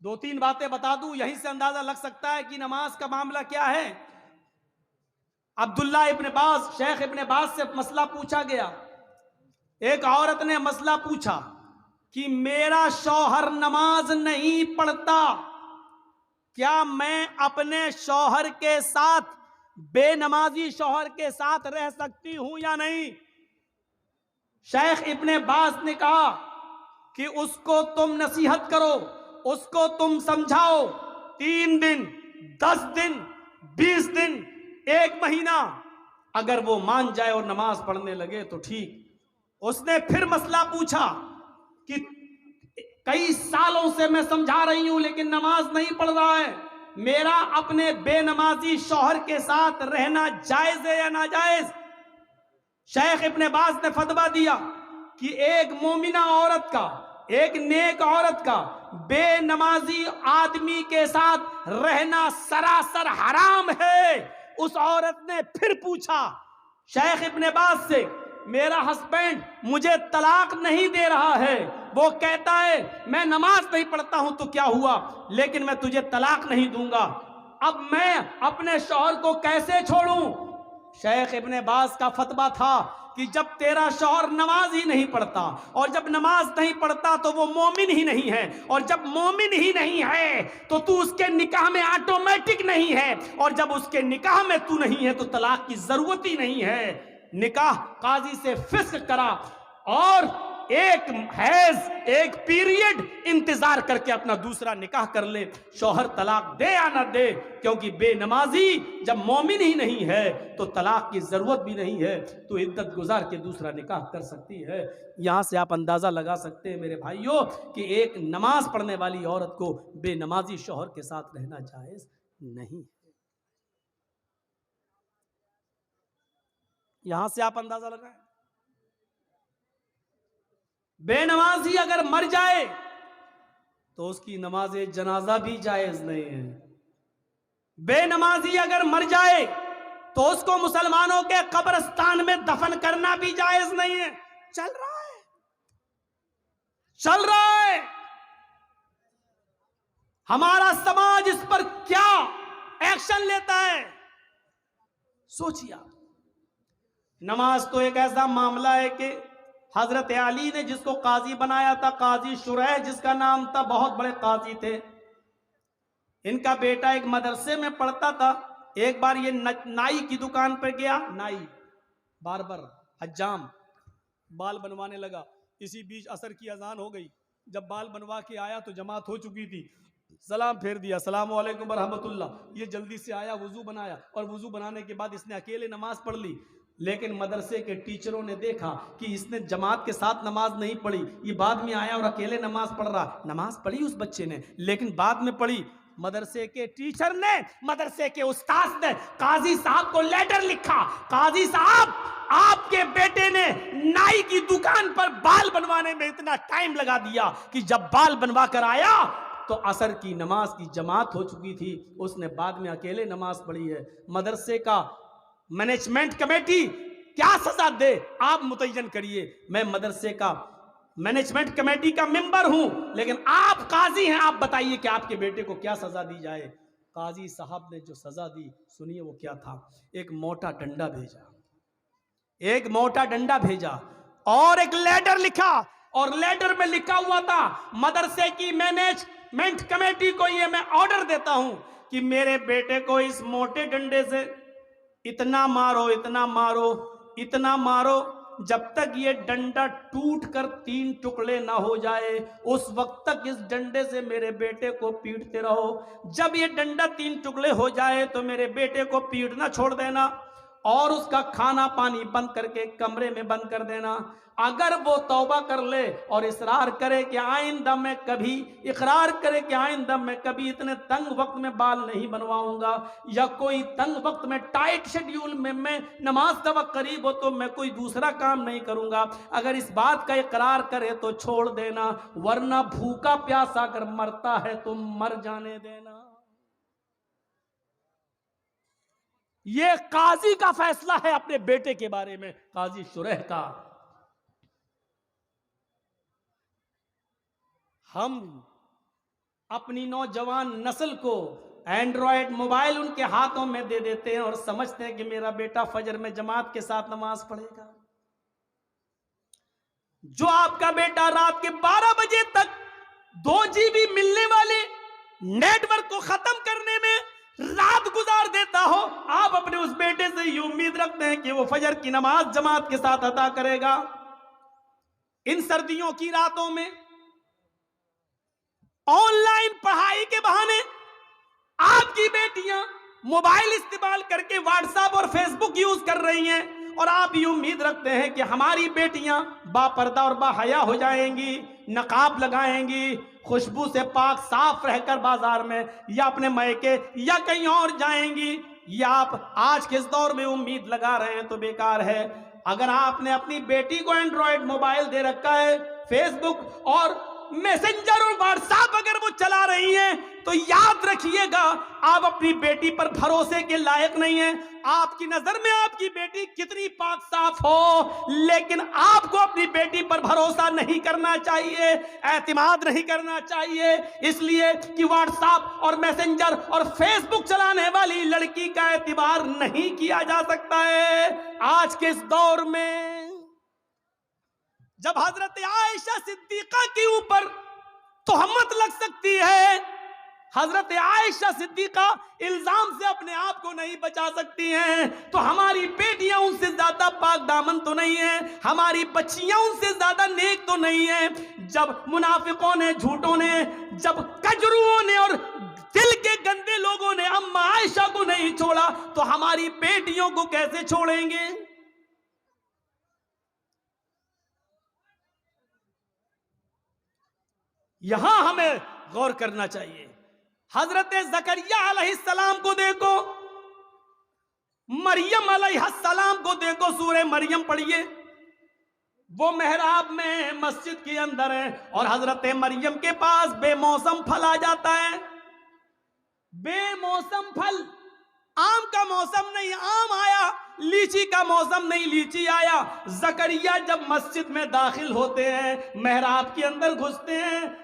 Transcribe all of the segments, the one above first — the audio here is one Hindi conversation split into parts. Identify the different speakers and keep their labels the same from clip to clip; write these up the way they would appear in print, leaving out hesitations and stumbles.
Speaker 1: दो तीन बातें बता दूं, यहीं से अंदाजा लग सकता है कि नमाज का मामला क्या है। अब्दुल्ला इब्न बाज, शेख इब्न बाज से मसला पूछा गया। एक औरत ने मसला पूछा कि मेरा शौहर नमाज नहीं पढ़ता, क्या मैं अपने शौहर के साथ, बेनमाजी शौहर के साथ रह सकती हूं या नहीं। शेख इब्ने बाज ने कहा कि उसको तुम नसीहत करो, उसको तुम समझाओ, 3 दिन, 10 दिन, 20 दिन, 1 महीना, अगर वो मान जाए और नमाज पढ़ने लगे तो ठीक। उसने फिर मसला पूछा कि कई सालों से मैं समझा रही हूं लेकिन नमाज नहीं पढ़ रहा है, मेरा अपने बेनमाजी शौहर के साथ रहना जायज है या नाजायज। शेख इब्ने बाज ने फतवा दिया कि एक मोमिना औरत का, एक नेक औरत का बेनमाजी आदमी के साथ रहना सरासर हराम है। उस औरत ने फिर पूछा शेख इब्ने बाज से, मेरा हस्बैंड मुझे तलाक नहीं दे रहा है, वो कहता है मैं नमाज नहीं पढ़ता हूं तो क्या हुआ, लेकिन मैं तुझे तलाक नहीं दूंगा, अब मैं अपने शौहर को कैसे छोड़ूं। शेख इब्ने बाज का फतवा था कि जब तेरा शौहर नमाज ही नहीं पढ़ता, और जब नमाज नहीं पढ़ता तो वो मोमिन ही नहीं है, और जब मोमिन ही नहीं है तो तू उसके निकाह में ऑटोमेटिक नहीं है, और जब उसके निकाह में तू नहीं है तो तलाक की जरूरत ही नहीं है। निकाह काजी से फिस्क करा और एक हैज, एक पीरियड इंतजार करके अपना दूसरा निकाह कर ले, शौहर तलाक दे या ना दे, क्योंकि बेनमाजी जब मोमिन ही नहीं है तो तलाक की जरूरत भी नहीं है, तो इद्दत गुजार के दूसरा निकाह कर सकती है। यहां से आप अंदाजा लगा सकते हैं मेरे भाइयों कि एक नमाज पढ़ने वाली औरत को बेनमाजी शौहर के साथ रहना जायज नहीं है। यहां से आप अंदाजा लगाएं, बेनमाजी अगर मर जाए तो उसकी नमाज जनाजा भी जायज नहीं है। बेनमाजी अगर मर जाए तो उसको मुसलमानों के कब्रिस्तान में दफन करना भी जायज नहीं है। चल रहा है, चल रहा है। हमारा समाज इस पर क्या एक्शन लेता है सोचिए। नमाज तो एक ऐसा मामला है कि हजरत अली ने जिसको काजी बनाया था, काजी शुरैह जिसका नाम था, बहुत बड़े काजी थे। इनका बेटा एक मदरसे में पढ़ता था। एक बार ये नाई की दुकान पर गया, नाई, बार्बर, हज्जाम, बाल बनवाने लगा। इसी बीच असर की अजान हो गई। जब बाल बनवा के आया तो जमात हो चुकी थी, सलाम फेर दिया, अस्सलामु अलैकुम व रहमतुल्लाह। ये जल्दी से आया, वुजू बनाया, और वुजू बनाने के बाद इसने अकेले नमाज पढ़ ली। लेकिन मदरसे के टीचरों ने देखा कि इसने जमात के साथ नमाज नहीं पढ़ी, ये बाद में आया और अकेले नमाज पढ़ रहा। नमाज पढ़ी उस बच्चे ने, लेकिन बाद में पढ़ी। मदरसे के टीचर ने, मदरसे के उस्ताद ने काजी साहब को लेटर लिखा, काजी साहब आपके बेटे ने नाई की दुकान पर बाल बनवाने में इतना टाइम लगा दिया कि जब बाल बनवा कर आया तो असर की नमाज की जमात हो चुकी थी, उसने बाद में अकेले नमाज पढ़ी है। मदरसे का मैनेजमेंट कमेटी क्या सजा दे आप मुतय्यन करिए। मैं मदरसे का मैनेजमेंट कमेटी का मेंबर हूं, लेकिन आप काजी हैं, आप बताइए कि आपके बेटे को क्या सजा दी जाए। काजी साहब ने जो सजा दी सुनिए वो क्या था। एक मोटा डंडा भेजा, एक मोटा डंडा भेजा और एक लेटर लिखा, और लेटर में लिखा हुआ था मदरसे की मैनेजमेंट कमेटी को ये मैं ऑर्डर देता हूं कि मेरे बेटे को इस मोटे डंडे से इतना मारो, इतना मारो, इतना मारो, जब तक ये डंडा टूट कर 3 टुकड़े ना हो जाए उस वक्त तक इस डंडे से मेरे बेटे को पीटते रहो। जब ये डंडा 3 टुकड़े हो जाए तो मेरे बेटे को पीटना छोड़ देना और उसका खाना पानी बंद करके कमरे में बंद कर देना। अगर वो तौबा कर ले और इसरार करे कि आइंदा मैं कभी, इकरार करे कि आइंदा मैं कभी इतने तंग वक्त में बाल नहीं बनवाऊंगा, या कोई तंग वक्त में टाइट शेड्यूल में मैं नमाज का वक्त करीब हो तो मैं कोई दूसरा काम नहीं करूंगा, अगर इस बात का इकरार करे तो छोड़ देना, वरना भूखा प्यासा अगर मरता है तो मर जाने देना। ये काजी का फैसला है अपने बेटे के बारे में, काजी शुरैह का। हम अपनी नौजवान नस्ल को एंड्रॉयड मोबाइल उनके हाथों में दे देते हैं और समझते हैं कि मेरा बेटा फजर में जमात के साथ नमाज पढ़ेगा। जो आपका बेटा रात के 12 बजे तक 2 GB मिलने वाले नेटवर्क को खत्म करने में रात गुजार देता हो, आप अपने उस बेटे से ये उम्मीद रखते हैं कि वो फजर की नमाज जमात के साथ अदा करेगा। इन सर्दियों की रातों में ऑनलाइन पढ़ाई के बहाने आपकी बेटियां मोबाइल इस्तेमाल करके व्हाट्सएप और फेसबुक यूज कर रही हैं और आप ये उम्मीद रखते हैं कि हमारी बेटियां बापर्दा और बाहया हो जाएंगी, नकाब लगाएंगी, खुशबू से पाक साफ रहकर बाजार में या अपने मैके या कहीं और जाएंगी। या आप आज के इस दौर में उम्मीद लगा रहे हैं तो बेकार है। अगर आपने अपनी बेटी को एंड्रॉयड मोबाइल दे रखा है, फेसबुक और मैसेंजर और व्हाट्सएप अगर वो चला रही हैं, तो याद रखिएगा आप अपनी बेटी पर भरोसे के लायक नहीं हैं। आपकी नजर में आपकी बेटी कितनी पाक साफ हो, लेकिन आपको अपनी बेटी पर भरोसा नहीं करना चाहिए, एतमाद नहीं करना चाहिए, इसलिए कि व्हाट्सएप और मैसेंजर और फेसबुक चलाने वाली लड़की का एतबार नहीं किया जा सकता है। आज के इस दौर में जब हजरत आयशा सिद्दीका के ऊपर तोहमत लग सकती है, हजरत आयशा सिद्दीका इल्जाम से अपने आप को नहीं बचा सकती हैं, तो हमारी बेटियां उनसे ज्यादा पाक दामन तो नहीं है, हमारी बच्चियां उनसे ज्यादा नेक तो नहीं है। जब मुनाफिकों ने, झूठों ने, जब कजरुओं ने और दिल के गंदे लोगों ने अम्मा आयशा को नहीं छोड़ा, तो हमारी बेटियों को कैसे छोड़ेंगे? यहां हमें गौर करना चाहिए। हजरत जकरिया अलैहिस्सलाम को देखो, मरियम अलैहिस्सलाम को देखो, सूरह मरियम पढ़िए। वो मेहराब में मस्जिद के अंदर है और हजरत मरियम के पास बेमौसम फल आ जाता है। बेमौसम फल, आम का मौसम नहीं आम आया, लीची का मौसम नहीं लीची आया। जकरिया जब मस्जिद में दाखिल होते हैं, मेहराब के अंदर घुसते हैं,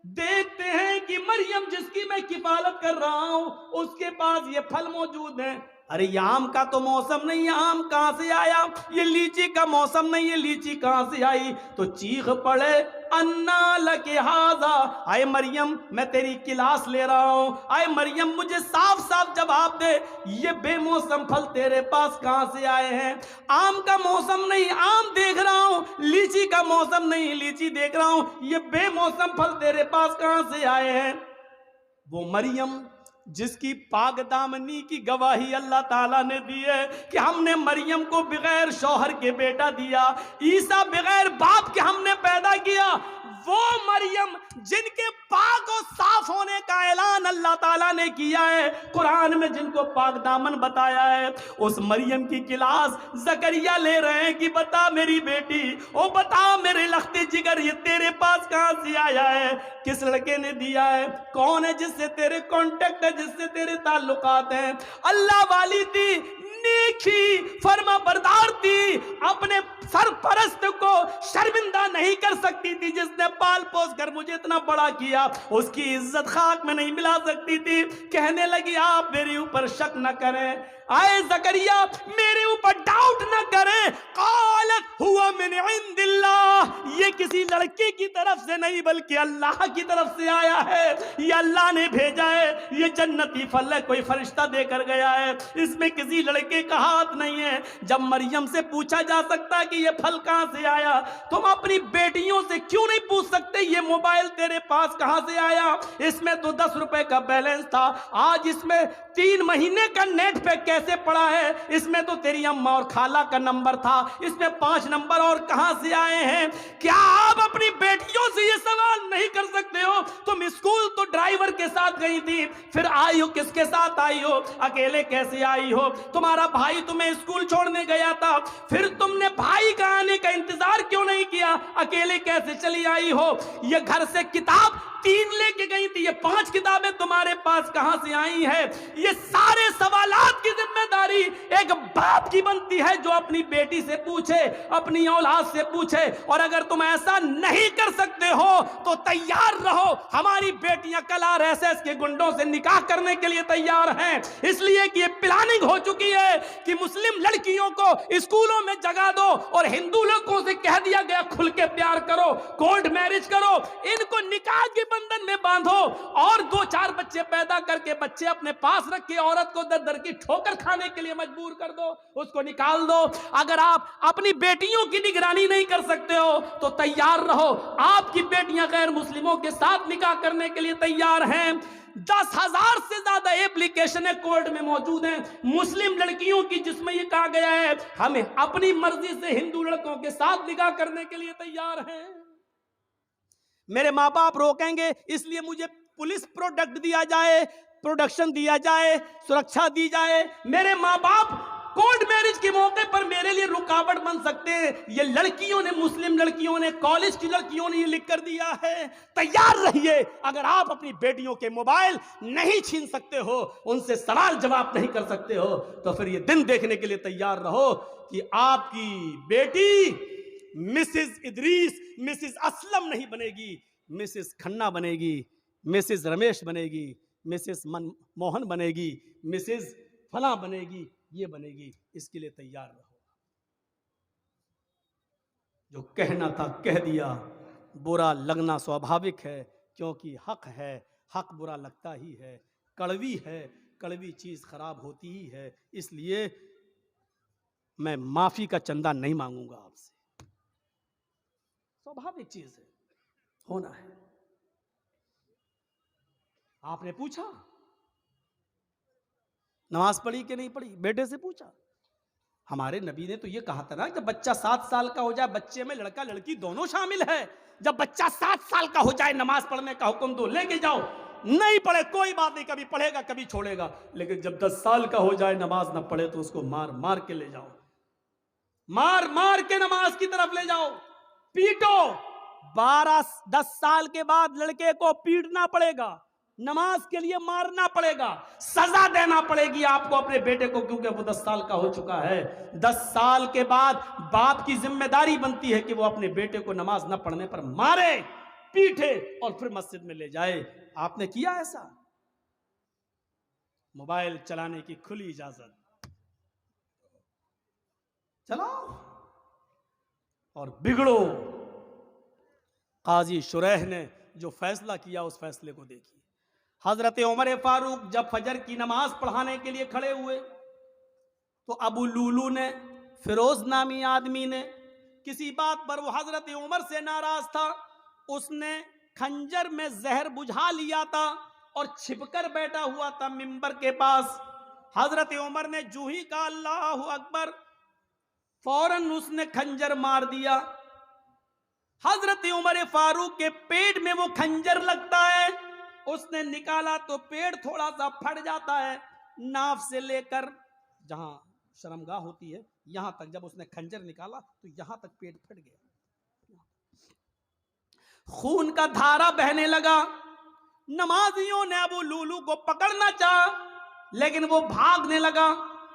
Speaker 1: देखते हैं कि मरियम जिसकी मैं किफालत कर रहा हूं उसके पास ये फल मौजूद है। अरे ये आम का तो मौसम नहीं है, आम कहां से आया? ये लीची का मौसम नहीं है, लीची कहां से आई? तो चीख पड़े, अन्ना लके हाजा, आए मरियम मैं तेरी क्लास ले रहा हूं, आए मरियम मुझे साफ साफ जवाब दे, ये बेमौसम फल तेरे पास कहां से आए हैं? आम का मौसम नहीं आम देख रहा हूं, लीची का मौसम नहीं लीची देख रहा हूं, ये बेमौसम फल तेरे पास कहां से आए हैं? वो मरियम जिसकी पाक दामनी की गवाही अल्लाह ताला ने दी है कि हमने मरियम को बगैर शौहर के बेटा दिया, ईसा बगैर बाप के हमने पैदा किया, वो मरियम जिनके पाक और साफ होने का ऐलान अल्लाह ताला ने किया है, कुरान में जिनको पाक दामन बताया है, उस मरियम की क्लास जकरिया ले रहे हैं कि बता मेरी बेटी, ओ बता मेरे लख्ते जिगर, ये तेरे पास कहां से आया है? किस लड़के ने दिया है? कौन है जिससे तेरे कांटेक्ट है, जिससे तेरे ताल्लुकात हैं? अल्लाह वाली थी, नेकी फरमा बरदार थी, अपने सरपरस्त को शर्मिंदा नहीं कर सकती थी, जिसने पाल पोस कर मुझे इतना बड़ा किया, उसकी इज्जत खाक में नहीं मिला सकती थी। कहने लगी आप मेरे ऊपर शक न करें, आए जकरिया मेरे ऊपर डाउट न करें, कालत हुआ मिन इंदिल्लाह, ये किसी लड़के की तरफ से नहीं बल्कि अल्लाह की तरफ से आया है, ये अल्लाह ने भेजा है, ये जन्नती फल है, कोई फरिश्ता देकर गया है, इसमें किसी लड़के का हाथ नहीं है। जब मरियम से पूछा जा सकता कि ये फल कहां से आया, तुम अपनी बेटियों से क्यों नहीं पूछ सकते ये मोबाइल तेरे पास कहां से आया? इसमें तो 10 रुपए का बैलेंस था, आज इसमें 3 महीने का नेट पैक कैसे पड़ा है? इसमें तो तेरी अम्मा और खाला का नंबर था, इसमें 5 नंबर और कहां से आए हैं? क्या आप अपनी बेटियों से ये सवाल नहीं कर सकते हो? तुम स्कूल तो ड्राइवर के साथ गई थी, फिर आई हो किसके साथ आई हो? अकेले कैसे आई हो? तुम्हारा भाई तुम्हें स्कूल छोड़ने गया था, फिर तुमने भाई का आने का इंतजार क्यों नहीं किया? अकेले कैसे चली आई हो? ये घर से किताब 3 लेके गई थी, ये 5 किताबें तुम्हारे पास कहां से आई है? ये सारे सवालात की जिम्मेदारी एक बाप की बनती है, जो अपनी बेटी से पूछे, अपनी औलाद से पूछे। और अगर तुम ऐसा नहीं कर सकते हो तो तैयार रहो, हमारी बेटियां कल आरएसएस के गुंडों से निकाह करने के लिए तैयार हैं। इसलिए कि ये प्लानिंग हो चुकी है कि मुस्लिम लड़कियों को स्कूलों में जगा दो और हिंदू लोगों से कह दिया गया खुल के प्यार करो, कोर्ट मैरिज करो, इनको निकाह के बंधन में बांधो और 2-4 बच्चे पैदा करके बच्चे अपने पास रख के औरत को दर दर की ठोकर खाने के लिए मजबूर कर दो, उसको निकाल दो। अगर आप अपनी बेटियों की निगरानी नहीं कर सकते हो तो तैयार रहो, आपकी बेटियां गैर मुस्लिमों के साथ निकाह करने के लिए तैयार हैं। 10,000 से ज्यादा एप्लीकेशन कोर्ट में मौजूद हैं मुस्लिम लड़कियों की, जिसमें यह कहा गया है हमें अपनी मर्जी से हिंदू लड़कों के साथ निकाह करने के लिए तैयार हैं। मेरे माँ बाप रोकेंगे, इसलिए मुझे पुलिस प्रोडक्ट दिया जाए, प्रोडक्शन दिया जाए, सुरक्षा दी जाए। मेरे माँ बाप कोर्ट मैरिज के मौके पर मेरे लिए रुकावट बन सकते हैं। ये लड़कियों ने, मुस्लिम लड़कियों ने, कॉलेज की लड़कियों ने ये लिख कर दिया है। तैयार रहिए, अगर आप अपनी बेटियों के मोबाइल नहीं छीन सकते हो, उनसे सवाल जवाब नहीं कर सकते हो, तो फिर ये दिन देखने के लिए तैयार रहो कि आपकी बेटी मिसेस इदरीस, मिसेस असलम नहीं बनेगी, मिसेस खन्ना बनेगी, मिसेस रमेश बनेगी, मिसेस मनमोहन बनेगी, मिसेस फला बनेगी, ये बनेगी। इसके लिए तैयार रहो। जो कहना था कह दिया, बुरा लगना स्वाभाविक है, क्योंकि हक है, हक बुरा लगता ही है, कड़वी है, कड़वी चीज खराब होती ही है। इसलिए मैं माफी का चंदा नहीं मांगूंगा आपसे, स्वाभाविक चीज है, होना है। आपने पूछा नमाज पढ़ी कि नहीं पढ़ी, बेटे से पूछा। हमारे नबी ने तो ये कहा था ना, जब बच्चा 7 साल का हो जाए, बच्चे में लड़का लड़की दोनों शामिल है, जब बच्चा 7 साल का हो जाए नमाज पढ़ने का हुक्म दो, लेके जाओ। नहीं पढ़े कोई बात नहीं, कभी पढ़ेगा कभी छोड़ेगा, लेकिन जब 10 साल का हो जाए नमाज ना पढ़े तो उसको मार मार के ले जाओ, मार मार के नमाज की तरफ ले जाओ, पीटो। 10 साल के बाद लड़के को पीटना पड़ेगा, नमाज के लिए मारना पड़ेगा, सजा देना पड़ेगी आपको अपने बेटे को, क्योंकि वो 10 साल का हो चुका है। 10 साल के बाद बाप की जिम्मेदारी बनती है कि वो अपने बेटे को नमाज न पढ़ने पर मारे, पीटे और फिर मस्जिद में ले जाए। आपने किया ऐसा? मोबाइल चलाने की खुली इजाजत, चलाओ और बिगड़ो। काजी शुरैह ने जो फैसला किया, उस फैसले को देखिए। हजरत उमर फारूक जब फजर की नमाज पढ़ाने के लिए खड़े हुए तो अबू लूलू ने, फिरोज नामी आदमी ने, किसी बात पर वो हजरत उमर से नाराज था, उसने खंजर में जहर बुझा लिया था और छिपकर बैठा हुआ था मिंबर के पास। हजरत उमर ने जू ही कहा अल्लाहु अकबर, फौरन उसने खंजर मार दिया। हजरत उमर फारूक के पेट में वो खंजर लगता है, उसने निकाला तो पेट थोड़ा सा फट जाता है, नाफ से लेकर जहां शर्मगाह होती है यहां तक जब उसने खंजर निकाला तो यहां तक पेट फट गया, खून का धारा बहने लगा। नमाजियों ने अबू लूलू को पकड़ना चाहा, लेकिन वो भागने लगा।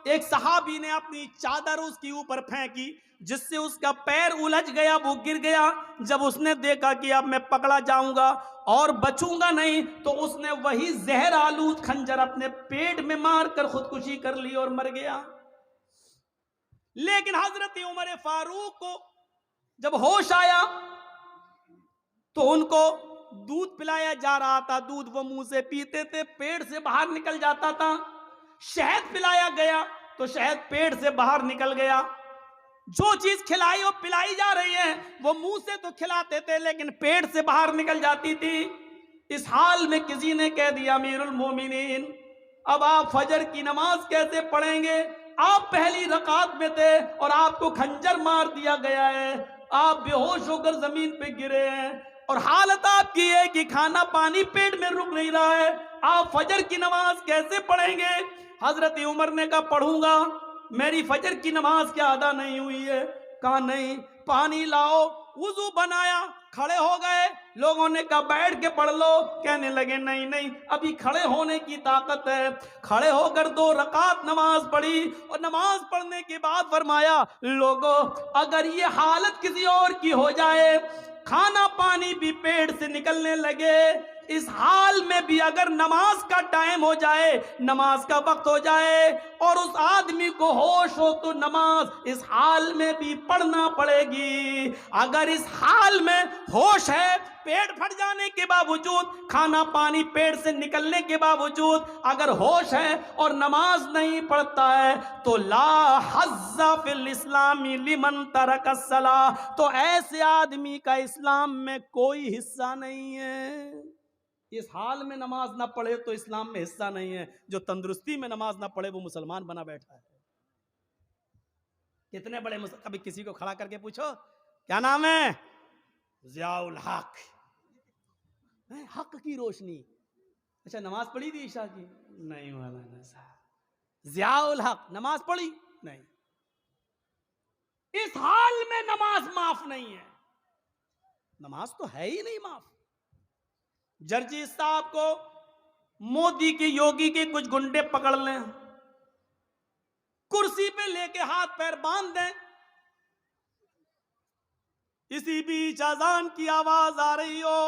Speaker 1: एक सहाबी ने अपनी चादर उसके ऊपर फेंकी, जिससे उसका पैर उलझ गया, वो गिर गया। जब उसने देखा कि अब मैं पकड़ा जाऊंगा और बचूंगा नहीं, तो उसने वही जहर आलूद खंजर अपने पेट में मारकर खुदकुशी कर ली और मर गया। लेकिन हजरत उमर फारूक को जब होश आया तो उनको दूध पिलाया जा रहा था, दूध वो मुंह से पीते थे, पेट से बाहर निकल जाता था। शहद पिलाया गया तो शहद पेट से बाहर निकल गया। जो चीज खिलाई और पिलाई जा रही है वो मुंह से तो खिलाते थे, लेकिन पेट से बाहर निकल जाती थी। इस हाल में किसी ने कह दिया, अमीरुल मोमिनीन, अब आप फजर की नमाज कैसे पढ़ेंगे? आप पहली रकात में थे और आपको खंजर मार दिया गया है, आप बेहोश होकर जमीन पे गिरे हैं और हालत आपकी है कि खाना पानी पेट में रुक नहीं रहा है, आप फजर की नमाज कैसे पढ़ेंगे? हजरत उमर ने कहा, पढ़ूंगा, मेरी फजर की नमाज क्या अदा नहीं हुई है? कहा नहीं। पानी लाओ, वुजू बनाया, खड़े हो गए, लोगों ने कहा बैठ के पढ़ लो, कहने लगे नहीं नहीं अभी खड़े होने की ताकत है। खड़े होकर 2 रकात नमाज पढ़ी और नमाज पढ़ने के बाद फरमाया लोगों अगर ये हालत किसी और की हो जाए, खाना पानी भी पेट से निकलने लगे, इस हाल में भी अगर नमाज का टाइम हो जाए, नमाज का वक्त हो जाए और उस आदमी को होश हो तो नमाज इस हाल में भी पढ़ना पड़ेगी। अगर इस हाल में होश है, पेट फट जाने के बावजूद, खाना पानी पेट से निकलने के बावजूद अगर होश है और नमाज नहीं पढ़ता है तो ला हज़्ज़ा फिल इस्लामी लिमन तरक अस्सला, तो ऐसे आदमी का इस्लाम में कोई हिस्सा नहीं है। इस हाल में नमाज ना पढ़े तो इस्लाम में हिस्सा नहीं है। जो तंदुरुस्ती में नमाज ना पढ़े वो मुसलमान बना बैठा है। कितने बड़े कभी किसी को खड़ा करके पूछो क्या नाम है, ज़ियाउल हक, हक की रोशनी। अच्छा नमाज पढ़ी थी ईशा की? नहीं मौलाना साहब। ज़ियाउल हक नमाज पढ़ी? नहीं। इस हाल में नमाज माफ नहीं है। नमाज तो है ही नहीं माफ। जर्जी साहब को मोदी के योगी के कुछ गुंडे पकड़ लें, कुर्सी पे लेके हाथ पैर बांध दें, इसी बीच अजान की आवाज आ रही हो,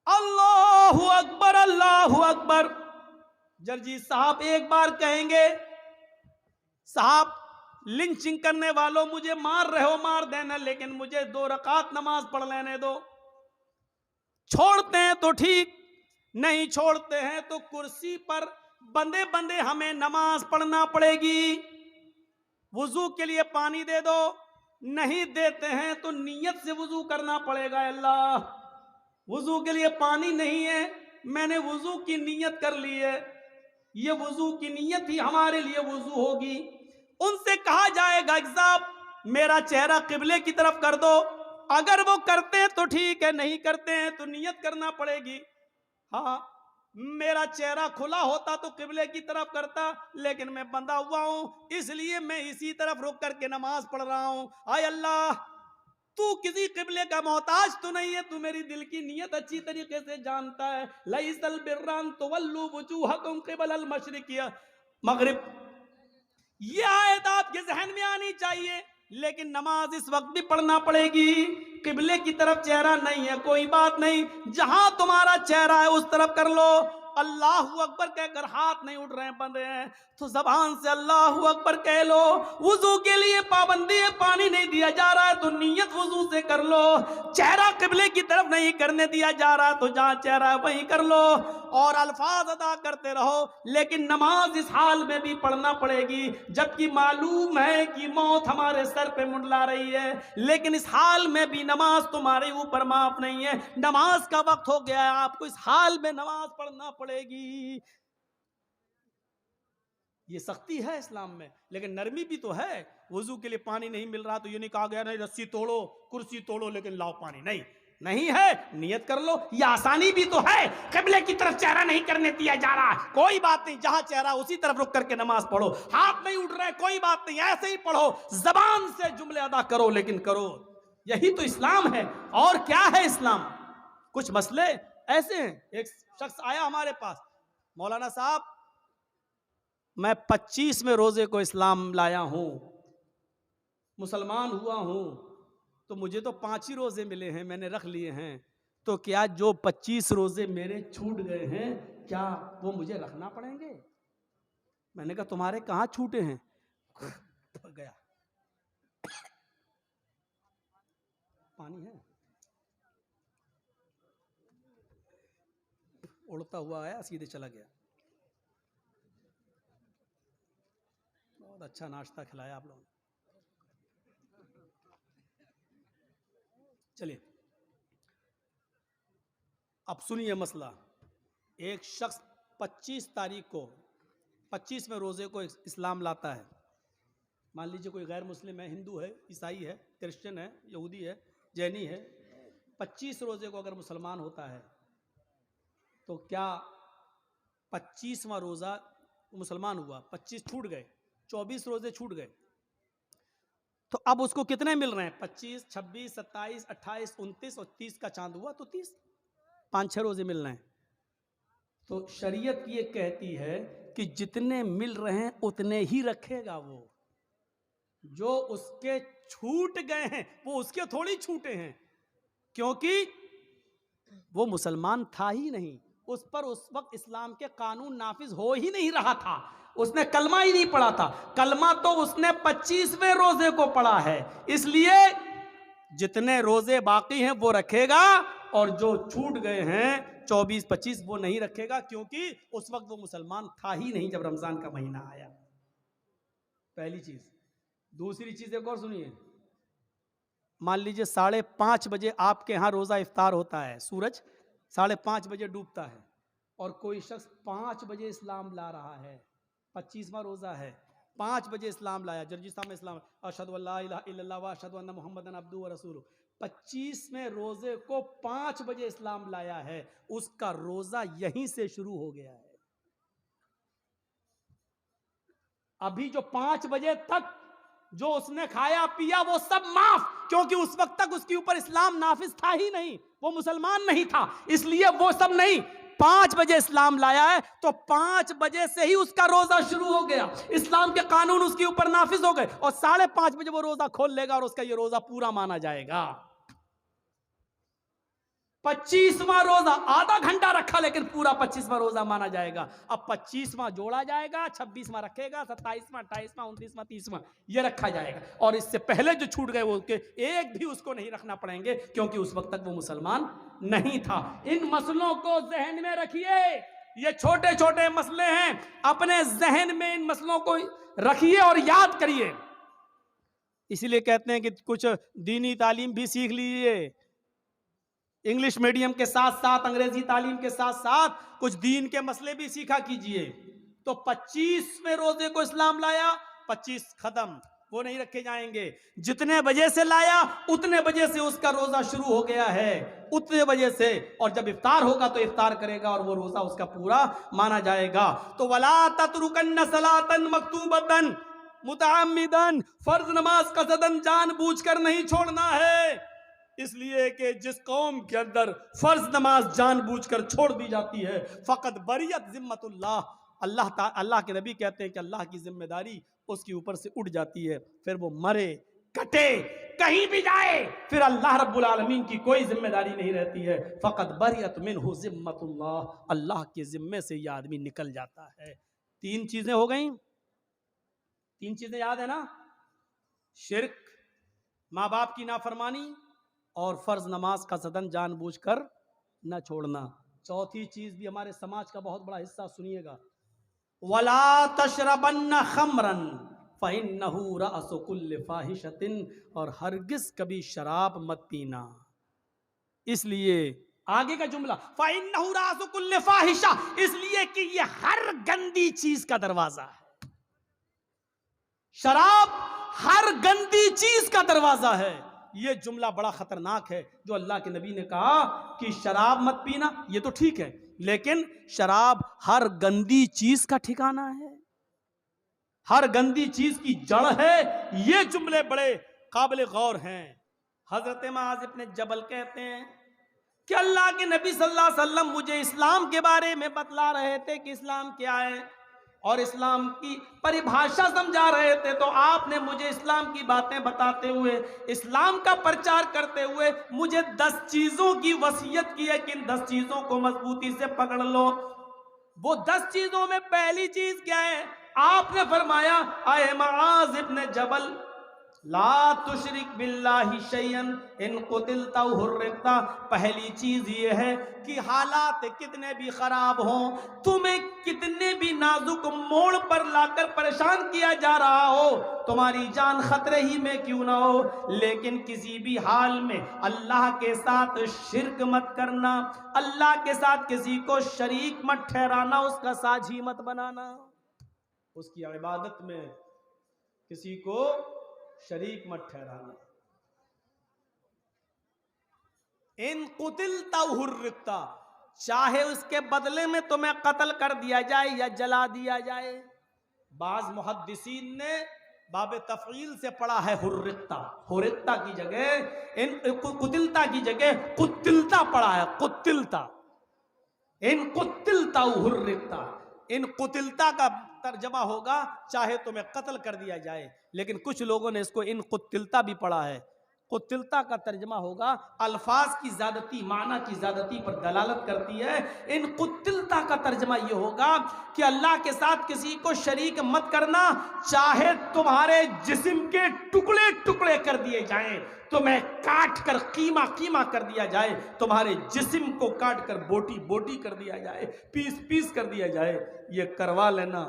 Speaker 1: अल्लाहु अकबर अल्लाहु अकबर, जर्जी साहब एक बार कहेंगे साहब लिंचिंग करने वालों मुझे मार रहे हो मार देना, लेकिन मुझे 2 रकात नमाज पढ़ लेने दो। छोड़ते हैं तो ठीक, नहीं छोड़ते हैं तो कुर्सी पर बंदे बंदे हमें नमाज पढ़ना पड़ेगी। वुजू के लिए पानी दे दो, नहीं देते हैं तो नियत से वुजू करना पड़ेगा। अल्लाह वुजू के लिए पानी नहीं है, मैंने वुजू की नियत कर ली है, ये वुजू की नियत ही हमारे लिए वुजू होगी। उनसे कहा जाएगा साहब मेरा चेहरा किबले की तरफ कर दो, अगर वो करते हैं तो ठीक है, नहीं करते हैं तो नियत करना पड़ेगी। हाँ मेरा चेहरा खुला होता तो किबले की तरफ करता, लेकिन मैं बंधा हुआ हूं इसलिए मैं इसी तरफ रुक करके नमाज पढ़ रहा हूं। आय अल्लाह तू किसी किबले का मोहताज तो नहीं है, तू मेरी दिल की नियत अच्छी तरीके से जानता है। लैसल बिर्रन तुवल्लु वुजूहकुम क़िबलल मशरिक़ मगरिब, ये आयत आपके जहन में आनी चाहिए। लेकिन नमाज इस वक्त भी पढ़ना पड़ेगी, किबले की तरफ चेहरा नहीं है कोई बात नहीं, जहां तुम्हारा चेहरा है उस तरफ कर लो। अल्लाहु अकबर कहकर हाथ नहीं उठ रहे हैं बंदे हैं तो जबान से अल्लाहु अकबर कह लो। वुजू के लिए पाबंदी है, पानी नहीं दिया जा रहा है तो नियत वुजू से कर लो। चेहरा किबले की तरफ नहीं करने दिया जा रहा तो जहां चेहरा है वहीं कर लो और अल्फाज अदा करते रहो। लेकिन नमाज इस हाल में भी पढ़ना पड़ेगी, जबकि मालूम है कि मौत हमारे सर पे मुंडला रही है, लेकिन इस हाल में भी नमाज तुम्हारे ऊपर माफ नहीं है। नमाज का वक्त हो गया है, आपको इस हाल में नमाज पढ़ना पड़ेगी। ये सख्ती है इस्लाम में, लेकिन नरमी भी तो है। वुजू के लिए पानी नहीं मिल रहा तो ये नहीं कहा गया नहीं रस्सी तोड़ो कुर्सी तोड़ो लेकिन लाओ पानी, नहीं नहीं है, नियत कर लो। ये आसानी भी तो है, किबले की तरफ चेहरा नहीं करने दिया जा रहा, कोई बात नहीं, जहां चेहरा उसी तरफ रुक करके नमाज पढ़ो। हाथ नहीं उठ रहे कोई बात नहीं, ऐसे ही पढ़ो, जबान से जुमले अदा करो लेकिन करो। यही तो इस्लाम है, और क्या है इस्लाम। कुछ मसले ऐसे हैं, एक शख्स आया हमारे पास, मौलाना साहब मैं 25वें रोजे को इस्लाम लाया हूं, मुसलमान हुआ हूं, तो मुझे तो 5 ही रोजे मिले हैं, मैंने रख लिए हैं, तो क्या जो 25 रोजे मेरे छूट गए हैं क्या वो मुझे रखना पड़ेंगे? मैंने कहा तुम्हारे कहां छूटे हैं? तो गया पानी है, उड़ता हुआ आया सीधे चला गया। बहुत अच्छा नाश्ता खिलाया आप लोगों ने। चलिए अब सुनिए मसला। एक शख्स 25 तारीख को 25वें रोजे को इस्लाम लाता है। मान लीजिए कोई गैर मुस्लिम है, हिंदू है, ईसाई है, क्रिश्चियन है, यहूदी है, जैनी है, 25 रोजे को अगर मुसलमान होता है तो क्या 25वां रोजा मुसलमान हुआ, 25 छूट गए, 24 रोजे छूट गए, तो अब उसको कितने मिल रहे हैं? 25, 26, 27, 28, 29 और 30 का चांद हुआ तो 30, 5-6 रोजे मिल रहे हैं। तो शरीयत ये कहती है कि जितने मिल रहे हैं उतने ही रखेगा वो। जो उसके छूट गए हैं वो उसके थोड़ी छूटे हैं, क्योंकि वो मुसलमान था ही नहीं, उस पर उस वक्त इस्लाम के कानून नाफिज हो ही नहीं रहा था, उसने कलमा ही नहीं पढ़ा था। कलमा तो उसने 25वें रोजे को पढ़ा है, इसलिए जितने रोजे बाकी हैं वो रखेगा, और जो छूट गए हैं 24-25 वो नहीं रखेगा, क्योंकि उस वक्त वो मुसलमान था ही नहीं जब रमजान का महीना आया। पहली चीज। दूसरी चीज एक और सुनिए। मान लीजिए 5:30 बजे आपके यहां रोजा इफ्तार होता है, सूरज 5:30 बजे डूबता है, और कोई शख्स 5 बजे इस्लाम ला रहा है, 25वां रोजा है, 5 बजे इस्लाम लाया, जर्जिस्तान में इस्लाम, अशहदु अल्ला इलाहा इल्लल्लाह व अशहदु अन्ना मुहम्मदन अब्दुहु व रसूलुहु, 25वें रोजे को 5 बजे इस्लाम लाया है, उसका रोजा यहीं से शुरू हो गया है। अभी जो 5 बजे तक जो उसने खाया पिया वो सब माफ, क्योंकि उस वक्त तक उसके ऊपर इस्लाम नाफिज था ही नहीं, वो मुसलमान नहीं था, इसलिए वो सब नहीं। 5 बजे इस्लाम लाया है तो 5 बजे से ही उसका रोजा शुरू हो गया, इस्लाम के कानून उसके ऊपर नाफिज हो गए, और 5:30 बजे वो रोजा खोल लेगा और उसका ये रोजा पूरा माना जाएगा। 25वां रोजा आधा घंटा रखा लेकिन पूरा 25वां रोजा माना जाएगा। अब 25वां जोड़ा जाएगा, 26वां रखेगा, 27वां, 28वां, 29वां, 30वां ये रखा जाएगा, और इससे पहले जो छूट गए वो के एक भी उसको नहीं रखना पड़ेंगे, क्योंकि उस वक्त तक वो मुसलमान नहीं था। इन मसलों को जहन में रखिए, ये छोटे छोटे मसले हैं, अपने जहन में इन मसलों को रखिए और याद करिए। इसीलिए कहते हैं कि कुछ दीनी तालीम भी सीख लीजिए, इंग्लिश मीडियम के साथ साथ, अंग्रेजी तालीम के साथ साथ कुछ दीन के मसले भी सीखा कीजिए। तो 25वें रोजे को इस्लाम लाया, 25 खत्म, वो नहीं रखे जाएंगे। जितने बजे से लाया उतने बजे से उसका रोजा शुरू हो गया है, उतने बजे से, और जब इफ्तार होगा तो इफ्तार करेगा और वो रोजा उसका पूरा माना जाएगा। तो वला ततरुकन्न सलातन मक्तूबतन मुतअम्मिदन, फर्ज नमाज का सदन जानबूझकर नहीं छोड़ना है, इसलिए कि जिस कौम के अंदर फर्ज नमाज जानबूझकर छोड़ दी जाती है, फकत बरियत जिम्मतुल्लाह, अल्लाह के नबी कहते हैं कि अल्लाह की जिम्मेदारी उसके ऊपर से उठ जाती है, फिर वो मरे कटे कहीं भी जाए, फिर अल्लाह रब्बुल आलमीन की कोई जिम्मेदारी नहीं रहती है। फकत बरियत मिन्हु जिम्मतुल्लाह, अल्लाह के जिम्मे से यह आदमी निकल जाता है। 3 चीजें हो गई, 3 चीजें याद है ना? शिर्क, माँ बाप की नाफरमानी, और फर्ज नमाज का सदन जानबूझकर न छोड़ना। चौथी चीज भी हमारे समाज का बहुत बड़ा हिस्सा, सुनिएगा, वला तशरबन्न खमरन फइन्नहु रअसु कुल्लि फाहिशतिन, और हरगिज कभी शराब मत पीना। इसलिए आगे का जुमला फइन्नहु रअसु कुल्लि फाहिशा, इसलिए कि यह हर गंदी चीज का दरवाजा है। शराब हर गंदी चीज का दरवाजा है। ये जुमला बड़ा खतरनाक है जो अल्लाह के नबी ने कहा कि शराब मत पीना, ये तो ठीक है, लेकिन शराब हर गंदी चीज का ठिकाना है, हर गंदी चीज की जड़ है। ये जुमले बड़े काबिल गौर हैं। हजरत मुआज़ इब्न जबल कहते हैं कि अल्लाह के नबी सल्लल्लाहु अलैहि वसल्लम मुझे इस्लाम के बारे में बतला रहे थे कि इस्लाम क्या है, और इस्लाम की परिभाषा समझा रहे थे, तो आपने मुझे इस्लाम की बातें बताते हुए, इस्लाम का प्रचार करते हुए मुझे 10 चीजों की वसीयत की है कि इन 10 चीजों को मजबूती से पकड़ लो। वो 10 चीजों में पहली चीज क्या है? आपने फरमाया, आए मुआज़ इब्न जबल, ला तुशरिक बिल्लाहि शैयन इन कुतिलता हुर्रिकता। पहली चीज ये है कि हालात कितने भी खराब हों, तुम्हें कितने भी नाजुक मोड़ पर लाकर परेशान किया जा रहा हो, तुम्हारी जान खतरे ही में क्यों ना हो, लेकिन किसी भी हाल में अल्लाह के साथ शिर्क मत करना, अल्लाह के साथ किसी को शरीक मत ठहराना, उसका साझी मत बनाना, उसकी इबादत में किसी को शरीक मत ठहराना। इन कुतिलता हुर्रिकता, चाहे उसके बदले में तुम्हें कत्ल कर दिया जाए या जला दिया जाए। बाज मुहद्दिसीन ने बाबे तफील से पढ़ा है हुर्रिकता, हुर्रिकता की जगह इन कुतिलता की जगह कुतिलता पढ़ा है, कुतिलता। इन कुतिलता हुर्रिकता, इन कुतिलता का तर्जमा होगा चाहे तुम्हें कत्ल कर दिया जाए, लेकिन कुछ लोगों ने इसको इन कुतिलता भी पढ़ा है। कुतिलता का तर्जमा होगा अल्फाज की ज्यादती, माना की ज्यादती पर दलालत करती है। इन कुतिलता का तर्जमा यह होगा कि अल्लाह के साथ किसी को शरीक मत करना, चाहे तुम्हारे जिस्म के टुकड़े टुकड़े कर दिए जाएं, तुम्हें काट कर कीमा कीमा कर दिया जाए, तुम्हारे जिस्म को काट कर बोटी बोटी कर दिया जाए, पीस पीस कर दिया जाए, ये करवा लेना।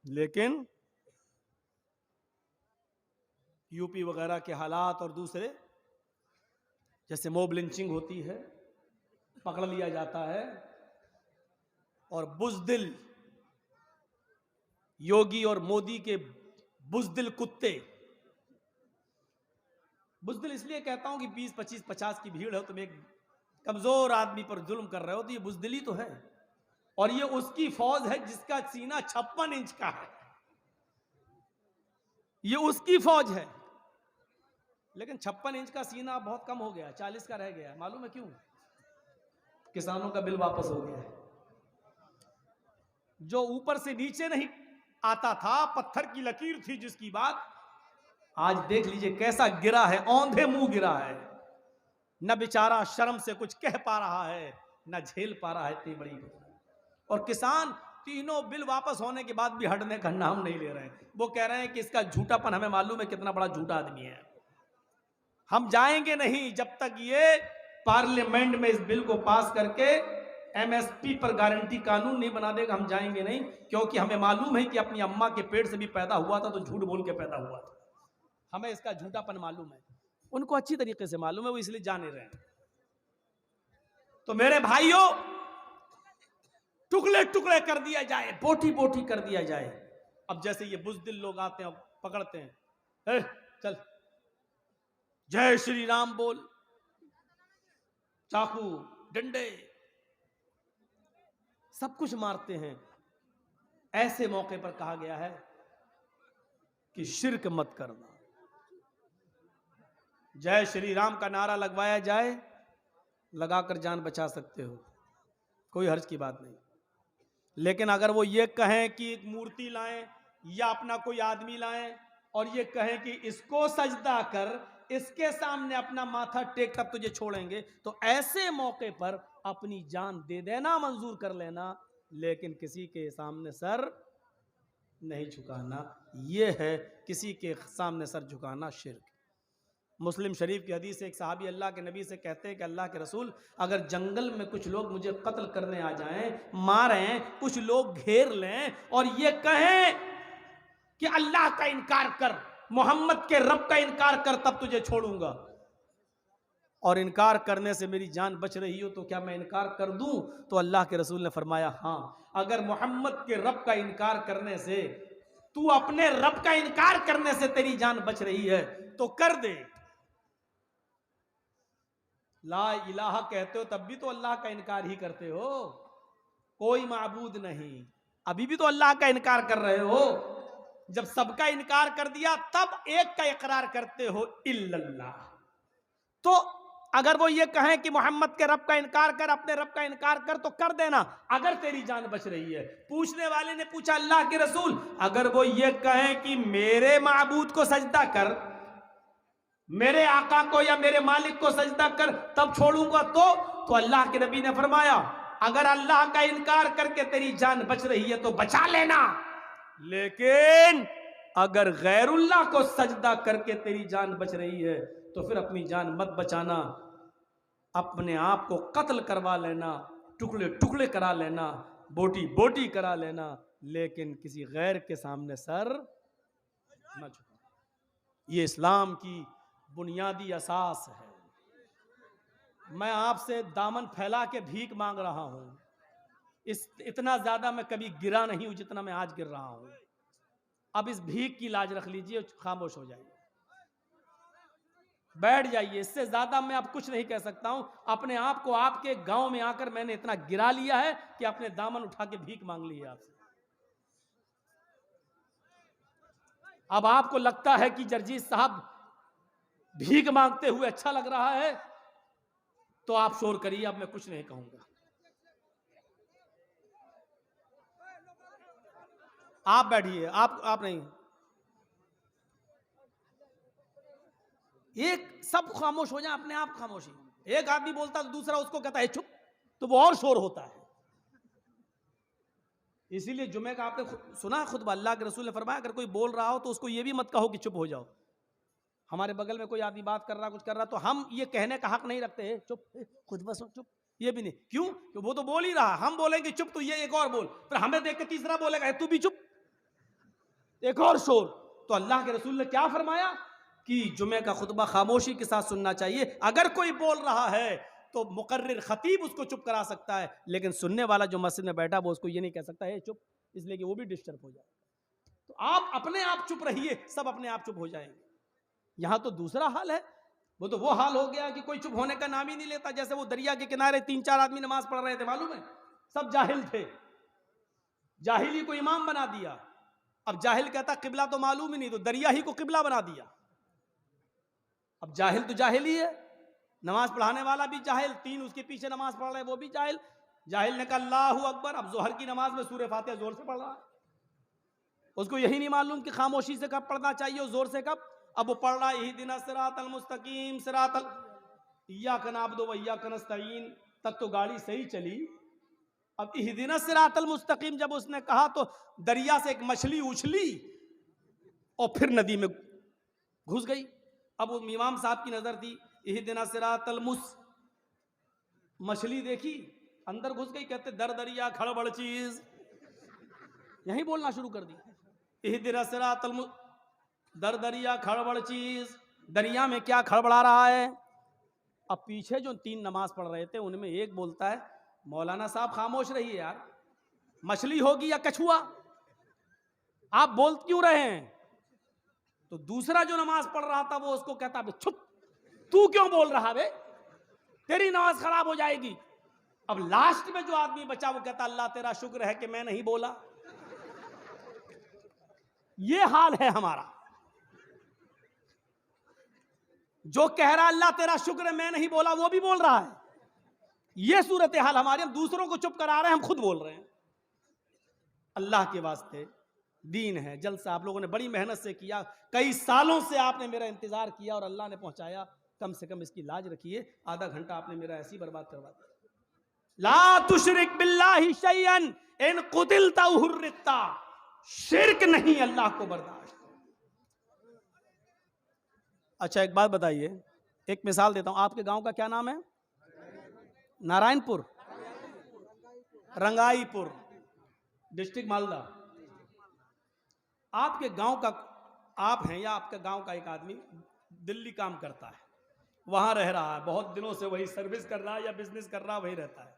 Speaker 1: लेकिन यूपी वगैरह के हालात और दूसरे, जैसे मोब लिंचिंग होती है, पकड़ लिया जाता है, और बुजदिल योगी और मोदी के बुजदिल कुत्ते, बुजदिल इसलिए कहता हूं कि 20, 25, 50 की भीड़ है, तुम एक कमजोर आदमी पर जुल्म कर रहे हो, तो ये बुजदिली तो है। और ये उसकी फौज है जिसका सीना 56 इंच का है, ये उसकी फौज है। लेकिन 56 इंच का सीना बहुत कम हो गया, 40 का रह गया। मालूम है क्यों? किसानों का बिल वापस हो गया है। जो ऊपर से नीचे नहीं आता था, पत्थर की लकीर थी जिसकी बात, आज देख लीजिए कैसा गिरा है, औंधे मुंह गिरा है। न बेचारा शर्म से कुछ कह पा रहा है, न झेल पा रहा है इतनी बड़ी। और किसान तीनों बिल वापस होने के बाद भी हटने का नाम नहीं ले रहे हैं। वो कह रहे हैं कि इसका झूठापन हमें मालूम है, कितना बड़ा झूठा आदमी है, हम जाएंगे नहीं जब तक ये पार्लियामेंट में इस बिल को पास करके एमएसपी पर गारंटी कानून नहीं बना देगा, हम जाएंगे नहीं। क्योंकि हमें मालूम है कि अपनी अम्मा के पेट से भी पैदा हुआ था तो झूठ बोल के पैदा हुआ था, हमें इसका झूठापन मालूम है। उनको अच्छी तरीके से मालूम है, वो इसलिए जा नहीं रहे हैं। तो मेरे भाइयों, टुकड़े टुकड़े कर दिया जाए, बोटी बोटी कर दिया जाए। अब जैसे ये बुजदिल लोग आते हैं, पकड़ते हैं, चल जय श्री राम बोल, चाकू डंडे सब कुछ मारते हैं। ऐसे मौके पर कहा गया है कि शिर्क मत करना। जय श्री राम का नारा लगवाया जाए, लगाकर जान बचा सकते हो, कोई हर्ज की बात नहीं। लेकिन अगर वो ये कहें कि एक मूर्ति लाएं या अपना कोई आदमी लाएं और ये कहें कि इसको सजदा कर, इसके सामने अपना माथा टेक, तब तुझे छोड़ेंगे, तो ऐसे मौके पर अपनी जान दे देना मंजूर कर लेना, लेकिन किसी के सामने सर नहीं झुकाना। यह है किसी के सामने सर झुकाना शिर्क। मुस्लिम शरीफ की हदीस, एक सहाबी अल्लाह के नबी से कहते हैं कि अल्लाह के रसूल, अगर जंगल में कुछ लोग मुझे कत्ल करने आ जाएं, मारें, कुछ लोग घेर लें और ये कहें कि अल्लाह का इनकार कर, मोहम्मद के रब का इनकार कर, तब तुझे छोड़ूंगा, और इनकार करने से मेरी जान बच रही हो तो क्या मैं इनकार कर दूं? तो अल्लाह के रसूल ने फरमाया, हां, अगर मोहम्मद के रब का इनकार करने से, तू अपने रब का इनकार करने से तेरी जान बच रही है तो कर दे। ला इलाहा कहते हो तब भी तो अल्लाह का इनकार ही करते हो, कोई माबूद नहीं, अभी भी तो अल्लाह का इनकार कर रहे हो। जब सबका इनकार कर दिया तब एक का इकरार करते हो, इल्लल्लाह। तो अगर वो ये कहें कि मोहम्मद के रब का इनकार कर, अपने रब का इनकार कर, तो कर देना अगर तेरी जान बच रही है। पूछने वाले ने पूछा, अल्लाह के रसूल, अगर वो ये कहें कि मेरे माबूद को सजदा कर, मेरे आका को या मेरे मालिक को सजदा कर, तब छोड़ूंगा, तो अल्लाह के नबी ने फरमाया, अगर अल्लाह का इनकार करके तेरी जान बच रही है तो बचा लेना, लेकिन अगर गैरुल्लाह को सजदा करके तेरी जान बच रही है तो फिर अपनी जान मत बचाना, अपने आप को कत्ल करवा लेना, टुकड़े टुकड़े करा लेना, बोटी बोटी करा लेना, लेकिन किसी गैर के सामने सर न झुका। ये इस्लाम की बुनियादी असास है। मैं आपसे दामन फैला के भीख मांग रहा हूं, इतना ज्यादा मैं कभी गिरा नहीं हूं जितना मैं आज गिर रहा हूं। अब इस भीख की लाज रख लीजिए, खामोश हो जाइए, बैठ जाइए, इससे ज्यादा मैं अब कुछ नहीं कह सकता हूं। अपने आप को आपके गांव में आकर मैंने इतना गिरा लिया है कि अपने दामन उठा के भीख मांग ली है आपसे। अब आपको लगता है कि जर्जीत साहब भीख मांगते हुए अच्छा लग रहा है तो आप शोर करिए, अब मैं कुछ नहीं कहूंगा। आप बैठिए, आप नहीं, एक सब खामोश हो जाए, अपने आप खामोशी। एक आदमी बोलता तो दूसरा उसको कहता है चुप, तो वो और शोर होता है। इसीलिए जुमे का आपने सुना खुतबा, अल्लाह के रसूल ने फरमाया अगर कोई बोल रहा हो तो उसको ये भी मत कहो कि चुप हो जाओ। हमारे बगल में कोई आदमी बात कर रहा, कुछ कर रहा, तो हम ये कहने का हक नहीं रखते चुप, खुतबा सुन चुप, ये भी नहीं। क्यों? कि वो तो बोल ही रहा, हम बोलेंगे चुप तो ये एक और बोल, फिर हमें देख के तीसरा बोलेगा तू भी चुप, एक और शोर। तो अल्लाह के रसूल ने क्या फरमाया कि जुमे का खुतबा खामोशी के साथ सुनना चाहिए। अगर कोई बोल रहा है तो मुकर्रिर खतीब उसको चुप करा सकता है, लेकिन सुनने वाला जो मस्जिद में बैठा वो उसको ये नहीं कह सकता है चुप, इसलिए कि वो भी डिस्टर्ब हो जाए। तो आप अपने आप चुप रहिए, सब अपने आप चुप हो जाएंगे। यहां तो दूसरा हाल है, वो तो वो हाल हो गया कि कोई चुप होने का नाम ही नहीं लेता। जैसे वो दरिया के किनारे 3-4 आदमी नमाज पढ़ रहे थे, मालूम है, सब जाहिल थे, जाहिली को इमाम बना दिया। अब जाहिल कहता किबला तो मालूम ही नहीं, तो दरिया ही को किबला बना दिया। अब जाहिल तो जाहिल ही है, नमाज पढ़ाने वाला भी जाहिल, 3 उसके पीछे नमाज पढ़ रहे वो भी जाहिल। जाहिल ने कहा अल्लाहू अकबर, अब जोहर की नमाज में सूरह फातिहा जोर से पढ़ रहा है, उसको यही नहीं मालूम कि खामोशी से कब पढ़ना चाहिए और जोर से कब। अब वो पढ़ रहा है इहदिना सिरातल मुस्तकीम सिरातल इय्याका नअबुदु व इय्याका नस्तईन, तब तो गाड़ी सही चली। अब इहदिना सिरातल मुस्तकीम जब उसने कहा तो दरिया से एक मछली उछली और फिर नदी में घुस गई। अब वो इमाम साहब की नजर थी, इहदिना सिरातल मछली देखी अंदर घुस गई, कहते दर दरिया खड़बड़ चीज, यही बोलना शुरू कर दी, इहदिना सिरातल दर दरिया खड़बड़ चीज, दरिया में क्या खड़बड़ा रहा है। अब पीछे जो 3 नमाज पढ़ रहे थे उनमें एक बोलता है मौलाना साहब खामोश रहिए यार, मछली होगी या कछुआ, आप बोल क्यों रहे हैं। तो दूसरा जो नमाज पढ़ रहा था वो उसको कहता बे चुप, तू क्यों बोल रहा बे, तेरी नमाज खराब हो जाएगी। अब लास्ट में जो आदमी बचा वो कहता अल्लाह तेरा शुक्र है कि मैं नहीं बोला। ये हाल है हमारा, जो कह रहा अल्लाह तेरा शुक्र है मैं नहीं बोला वो भी बोल रहा है। ये सूरत हाल हमारे, हम दूसरों को चुप करा रहे हैं, हम खुद बोल रहे हैं। अल्लाह के वास्ते दीन है, जलसा आप लोगों ने बड़ी मेहनत से किया, कई सालों से आपने मेरा इंतजार किया और अल्लाह ने पहुंचाया, कम से कम इसकी लाज रखिए। आधा घंटा आपने मेरा ऐसी बर्बाद करवा दिया। ला तुशरिक बिल्लाहि शैअन इन कुतिलता हुर्रिकता, शिर्क नहीं अल्लाह को बर्दाश्त। अच्छा एक बात बताइए, एक मिसाल देता हूं, आपके गांव का क्या नाम है? नारायणपुर, रंगाईपुर, डिस्ट्रिक्ट मालदा। आपके गांव का आप हैं या आपके गांव का एक आदमी दिल्ली काम करता है, वहां रह रहा है, बहुत दिनों से वही सर्विस कर रहा है या बिजनेस कर रहा है, वही रहता है।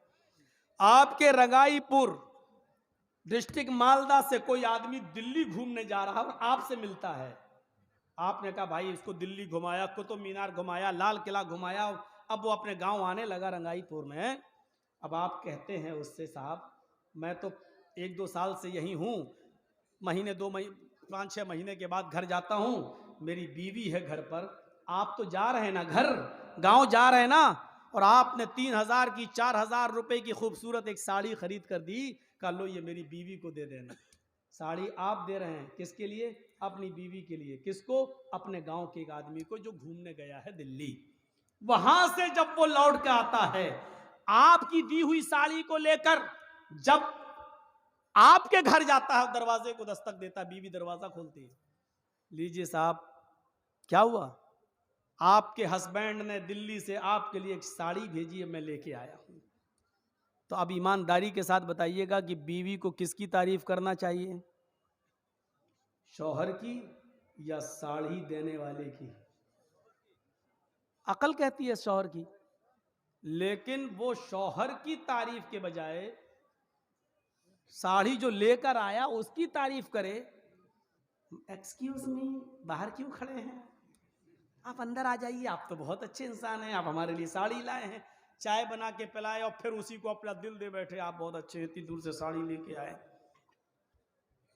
Speaker 1: आपके रंगाईपुर डिस्ट्रिक्ट मालदा से कोई आदमी दिल्ली घूमने जा रहा है और आपसे मिलता है। आपने कहा भाई इसको दिल्ली घुमाया, कुतुब मीनार घुमाया, लाल किला घुमाया, अब वो अपने गांव आने लगा रंगाईपुर में। अब आप कहते हैं उससे साहब मैं तो 1-2 साल से यही हूँ, महीने 5-6 महीने के बाद घर जाता हूँ, मेरी बीवी है घर पर, आप तो जा रहे हैं ना घर, गांव जा रहे हैं ना, और आपने 3,000 की 4,000 रुपए की खूबसूरत एक साड़ी खरीद कर दी, कह लो ये मेरी बीवी को दे देना। साड़ी आप दे रहे हैं किसके लिए? अपनी बीवी के लिए। किसको? अपने गांव के एक आदमी को जो घूमने गया है दिल्ली। वहां से जब वो लौट के आता है आपकी दी हुई साड़ी को लेकर, जब आपके घर जाता है दरवाजे को दस्तक देता, बीवी दरवाजा खोलती है, लीजिए साहब क्या हुआ, आपके हस्बैंड ने दिल्ली से आपके लिए एक साड़ी भेजी है, मैं लेके आया हूं। तो अब ईमानदारी के साथ बताइएगा कि बीवी को किसकी तारीफ करना चाहिए, शौहर की या साड़ी देने वाले की? अकल कहती है शौहर की, लेकिन वो शौहर की तारीफ के बजाय साड़ी जो लेकर आया उसकी तारीफ करे। एक्सक्यूज मी, बाहर क्यों खड़े हैं, आप अंदर आ जाइए, आप तो बहुत अच्छे इंसान हैं, आप हमारे लिए साड़ी लाए हैं, चाय बना के पिलाए और फिर उसी को अपना दिल दे बैठे, आप बहुत अच्छे, इतनी दूर से साड़ी लेके आए।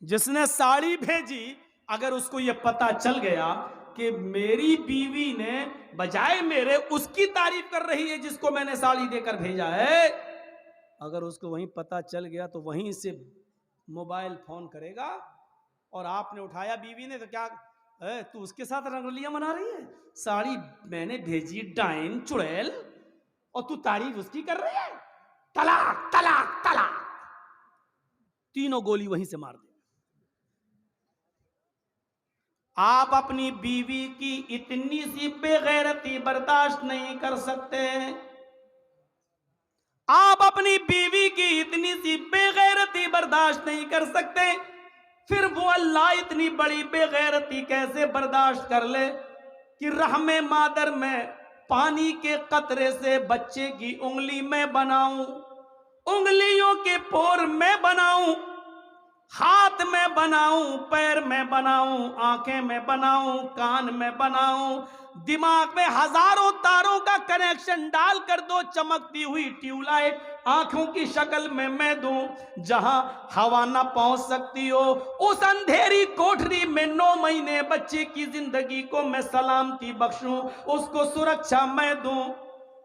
Speaker 1: जिसने साड़ी भेजी अगर उसको ये पता चल गया कि मेरी बीवी ने बजाय मेरे उसकी तारीफ कर रही है जिसको मैंने साड़ी देकर भेजा है, अगर उसको वहीं पता चल गया तो वहीं से मोबाइल फोन करेगा। और आपने उठाया बीवी ने तो क्या, तू उसके साथ रंगोलियां मना रही है, साड़ी मैंने भेजी डाइन चुड़ैल और तू तारीफ उसकी कर रही है, तलाक तलाक तलाक, तीनों गोली वहीं से मार दे। आप अपनी बीवी की इतनी सी बेगैरती बर्दाश्त नहीं कर सकते, आप अपनी बीवी की इतनी सी बेगैरती बर्दाश्त नहीं कर सकते, फिर वो अल्लाह इतनी बड़ी बेगैरती कैसे बर्दाश्त कर ले कि रहमे मादर में पानी के कतरे से बच्चे की उंगली में बनाऊं, उंगलियों के पोर में बनाऊं, हाथ में बनाऊं, पैर में बनाऊं, आंखें में बनाऊं, कान में बनाऊं, दिमाग में हजारों तारों का कनेक्शन डाल कर दो, चमकती हुई ट्यूबलाइट आंखों की शक्ल में मैं दूं, जहां हवा ना पहुंच सकती हो उस अंधेरी कोठरी में 9 महीने बच्चे की जिंदगी को मैं सलामती बख्शूं, उसको सुरक्षा मैं दूं।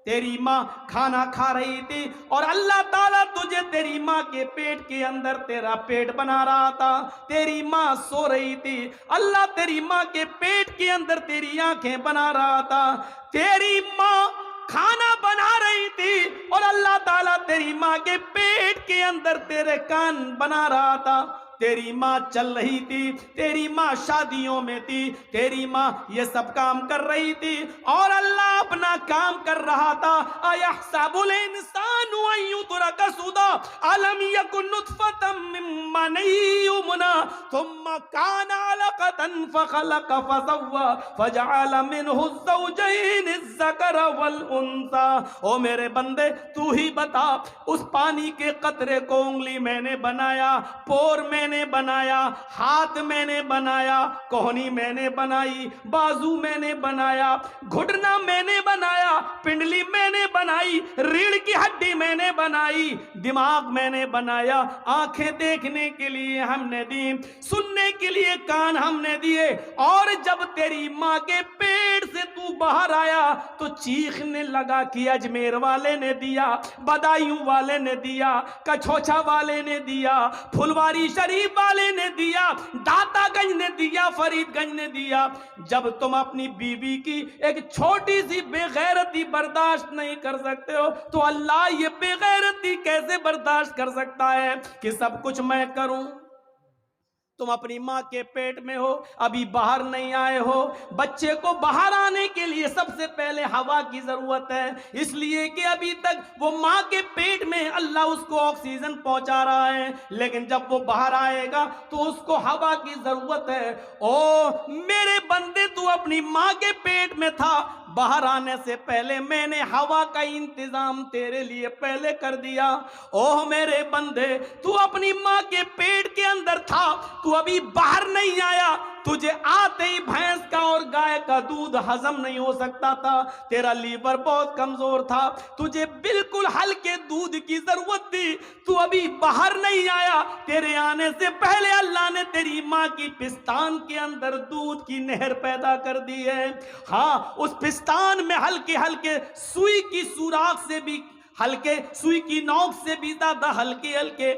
Speaker 1: तेरी माँ खाना खा रही थी और अल्लाह ताला तुझे तेरी माँ के पेट के अंदर तेरा पेट बना रहा था, तेरी माँ सो रही थी, अल्लाह तेरी माँ के पेट के अंदर तेरी आंखें बना रहा था, तेरी माँ खाना बना रही थी और अल्लाह ताला तेरी माँ के पेट के अंदर तेरे कान बना रहा था, तेरी माँ चल रही थी, तेरी माँ शादियों में थी, तेरी माँ ये सब काम कर रही थी और अल्लाह अपना काम कर रहा था। अयहसबुल इंसानु अन युतरका सुदा अलम यकुन नुतफतम मिन मनी युमना थुम्मा कान अलकतन फखलक फसव्वा फजअल मिनहु ज़ौजैन अज़्ज़कर वल उन्सा। ओ मेरे बंदे तू ही बता, उस पानी के कतरे को उंगली मैंने बनाया, पोर मैंने बनाया, हाथ मैंने बनाया, कोहनी मैंने बनाई, बाजू मैंने बनाया, घुटना मैंने बनाया, पिंडली मैंने बनाई, रीढ़ की हड्डी मैंने बनाई, दिमाग मैंने बनाया, आंखें देखने के लिए हमने दी, सुनने के लिए कान हमने दिए, और जब तेरी माँ के पेट से तू बाहर आया तो चीखने लगा कि अजमेर वाले ने दिया, बदायूं वाले ने दिया, कछोछा वाले ने दिया, फुलवारी शरीफ वाले ने दिया, दातागंज ने दिया, फरीदगंज ने दिया। जब तुम अपनी बीवी की एक छोटी सी बेगैरती बर्दाश्त नहीं कर सकते हो तो अल्लाह ये बेगैरती कैसे बर्दाश्त कर सकता है कि सब कुछ मैं करूं। तुम अपनी माँ के पेट में हो, अभी बाहर नहीं आए हो, बच्चे को बाहर आने के लिए सबसे पहले हवा की जरूरत है, इसलिए कि अभी तक वो माँ के पेट में अल्लाह उसको ऑक्सीजन पहुंचा रहा है, लेकिन जब वो बाहर आएगा तो उसको हवा की जरूरत है। ओ मेरे बंदे, तू अपनी माँ के पेट में था, बाहर आने से पहले मैंने हवा का इंतजाम तेरे लिए पहले कर दिया। ओह मेरे बंदे, तू अपनी माँ के पेट के अंदर था, तू अभी बाहर नहीं आया, तुझे आते ही भैंस का और गाय का दूध हजम नहीं हो सकता था, तेरा लीवर बहुत कमजोर था, तुझे बिल्कुल हल्के दूध की जरूरत थी, तू अभी बाहर नहीं आया, तेरे आने से पहले अल्लाह ने तेरी माँ की पिस्तान के अंदर दूध की नहर पैदा कर दी है। हाँ, उस पिस्तान में हल्के हल्के सुई की सुराख से भी, हल्के सुई की नोक से भी ज्यादा हल्के हल्के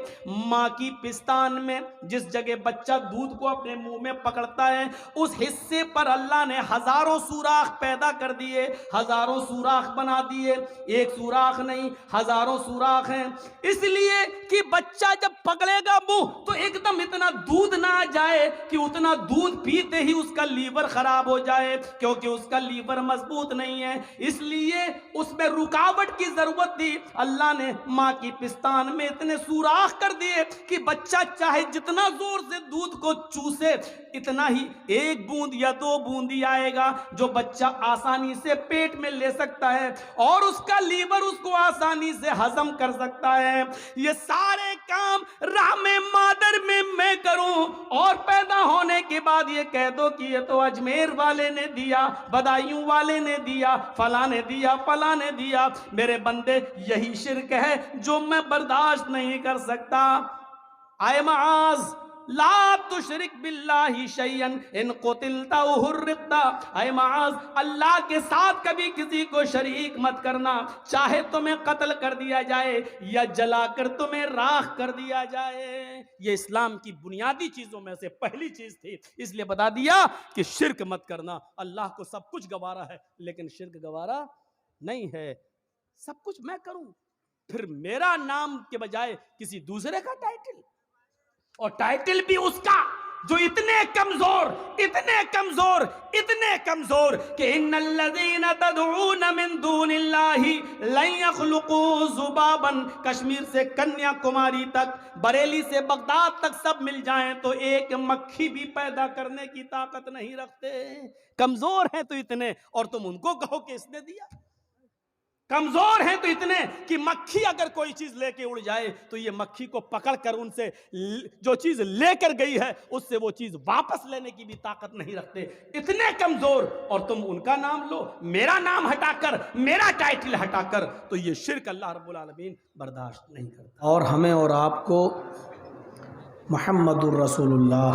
Speaker 1: माँ की पिस्तान में जिस जगह बच्चा दूध को अपने मुंह में पकड़ता है उस हिस्से पर अल्लाह ने हजारों सुराख पैदा कर दिए, हजारों सुराख बना दिए, एक सुराख नहीं हजारों सुराख हैं, इसलिए कि बच्चा जब पकड़ेगा मुंह तो एकदम इतना दूध ना आ जाए कि उतना दूध पीते ही उसका लीवर खराब हो जाए, क्योंकि उसका लीवर मजबूत नहीं है, इसलिए उसमें रुकावट की जरूरत थी। अल्लाह ने माँ की पिस्तान में इतने सुराख कर दिए कि बच्चा चाहे जितना जोर से दूध को चूसे इतना ही एक बूंद या 2 बूंदी आएगा जो बच्चा आसानी से पेट में ले सकता है और उसका लीवर उसको आसानी से हजम कर सकता है। ये सारे काम रहमे मादर में मैं करूं और पैदा होने के बाद ये कह दो कि ये तो अजमेर वाले ने दिया, बदायूं वाले ने दिया, फला ने दिया, फला ने दिया। मेरे बंदे, यही शिर्क है जो मैं बर्दाश्त नहीं कर सकता। आए माज, ला तुशरिक बिल्लाहि शैयन इन कुतिलता औ हुर्रिकता, ऐ माज़ अल्लाह के साथ कभी किसी को शरीक मत करना, चाहे तुम्हें कत्ल कर दिया जाए या जलाकर तुम्हें राख कर दिया जाए। ये इस्लाम की बुनियादी चीजों में से पहली चीज थी, इसलिए बता दिया कि शिर्क मत करना। अल्लाह को सब कुछ गवारा है लेकिन शिर्क गवारा नहीं है। सब कुछ मैं करूं, फिर मेरा नाम के बजाय किसी दूसरे का टाइटल, और टाइटल भी उसका जो इतने कमजोर कि इन्नल्लज़ीना तदऊन मिन दूनिल्लाहि लन यख्लुकू ज़ुबाबन। कश्मीर से कन्याकुमारी तक, बरेली से बगदाद तक सब मिल जाएं तो एक मक्खी भी पैदा करने की ताकत नहीं रखते। कमजोर हैं तो इतने, और तुम उनको कहो कि इसने दिया। कमजोर हैं तो इतने कि मक्खी अगर कोई चीज लेके उड़ जाए तो ये मक्खी को पकड़कर उनसे जो चीज लेकर गई है उससे वो चीज वापस लेने की भी ताकत नहीं रखते। इतने कमजोर, और तुम उनका नाम लो, मेरा नाम हटाकर, मेरा टाइटल हटाकर, तो ये शिर्क अल्लाह रब्बुल आलमीन बर्दाश्त नहीं करता। और हमें और आपको मुहम्मदुर रसूलुल्लाह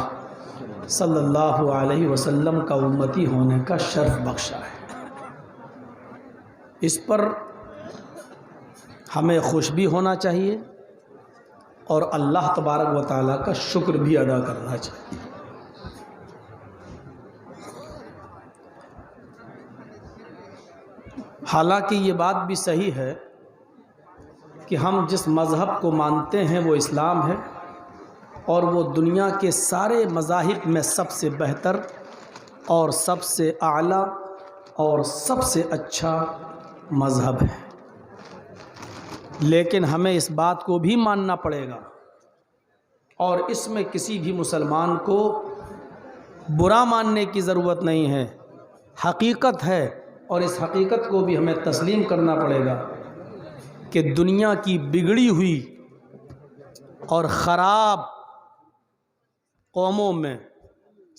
Speaker 1: सल्लल्लाहु अलैहि वसल्लम का उम्मती होने का शर्फ बख्शा है। इस पर हमें खुश भी होना चाहिए और अल्लाह तबारक व तआला का शुक्र भी अदा करना चाहिए। हालांकि ये बात भी सही है कि हम जिस मज़हब को मानते हैं वो इस्लाम है, और वो दुनिया के सारे मज़ाहिब में सबसे बेहतर और सबसे आला और सबसे अच्छा मज़हब है। लेकिन हमें इस बात को भी मानना पड़ेगा, और इसमें किसी भी मुसलमान को बुरा मानने की ज़रूरत नहीं है। हकीकत है, और इस हकीकत को भी हमें तस्लीम करना पड़ेगा कि दुनिया की बिगड़ी हुई और ख़राब कौमों में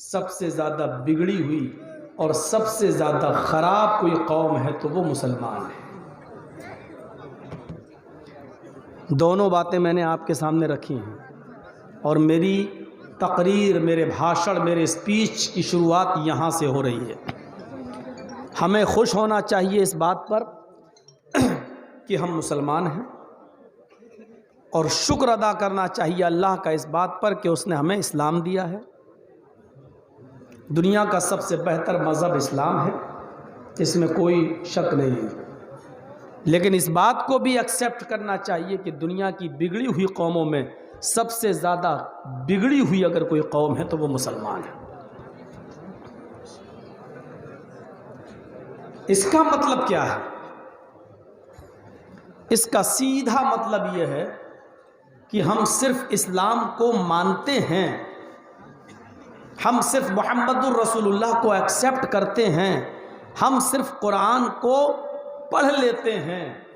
Speaker 1: सबसे ज़्यादा बिगड़ी हुई और सबसे ज़्यादा ख़राब कोई कौम है तो वो मुसलमान है। दोनों बातें मैंने आपके सामने रखी हैं, और मेरी तकरीर, मेरे भाषण, मेरे स्पीच की शुरुआत यहाँ से हो रही है। हमें खुश होना चाहिए इस बात पर कि हम मुसलमान हैं, और शुक्र अदा करना चाहिए अल्लाह का इस बात पर कि उसने हमें इस्लाम दिया है। दुनिया का सबसे बेहतर मज़हब इस्लाम है, इसमें कोई शक नहीं है। लेकिन इस बात को भी एक्सेप्ट करना चाहिए कि दुनिया की बिगड़ी हुई कौमों में सबसे ज़्यादा बिगड़ी हुई अगर कोई कौम है तो वो मुसलमान है। इसका मतलब क्या है? इसका सीधा मतलब यह है कि हम सिर्फ इस्लाम को मानते हैं, हम सिर्फ मुहम्मदुर रसूलुल्लाह को एक्सेप्ट करते हैं, हम सिर्फ कुरान को पढ़ लेते हैं,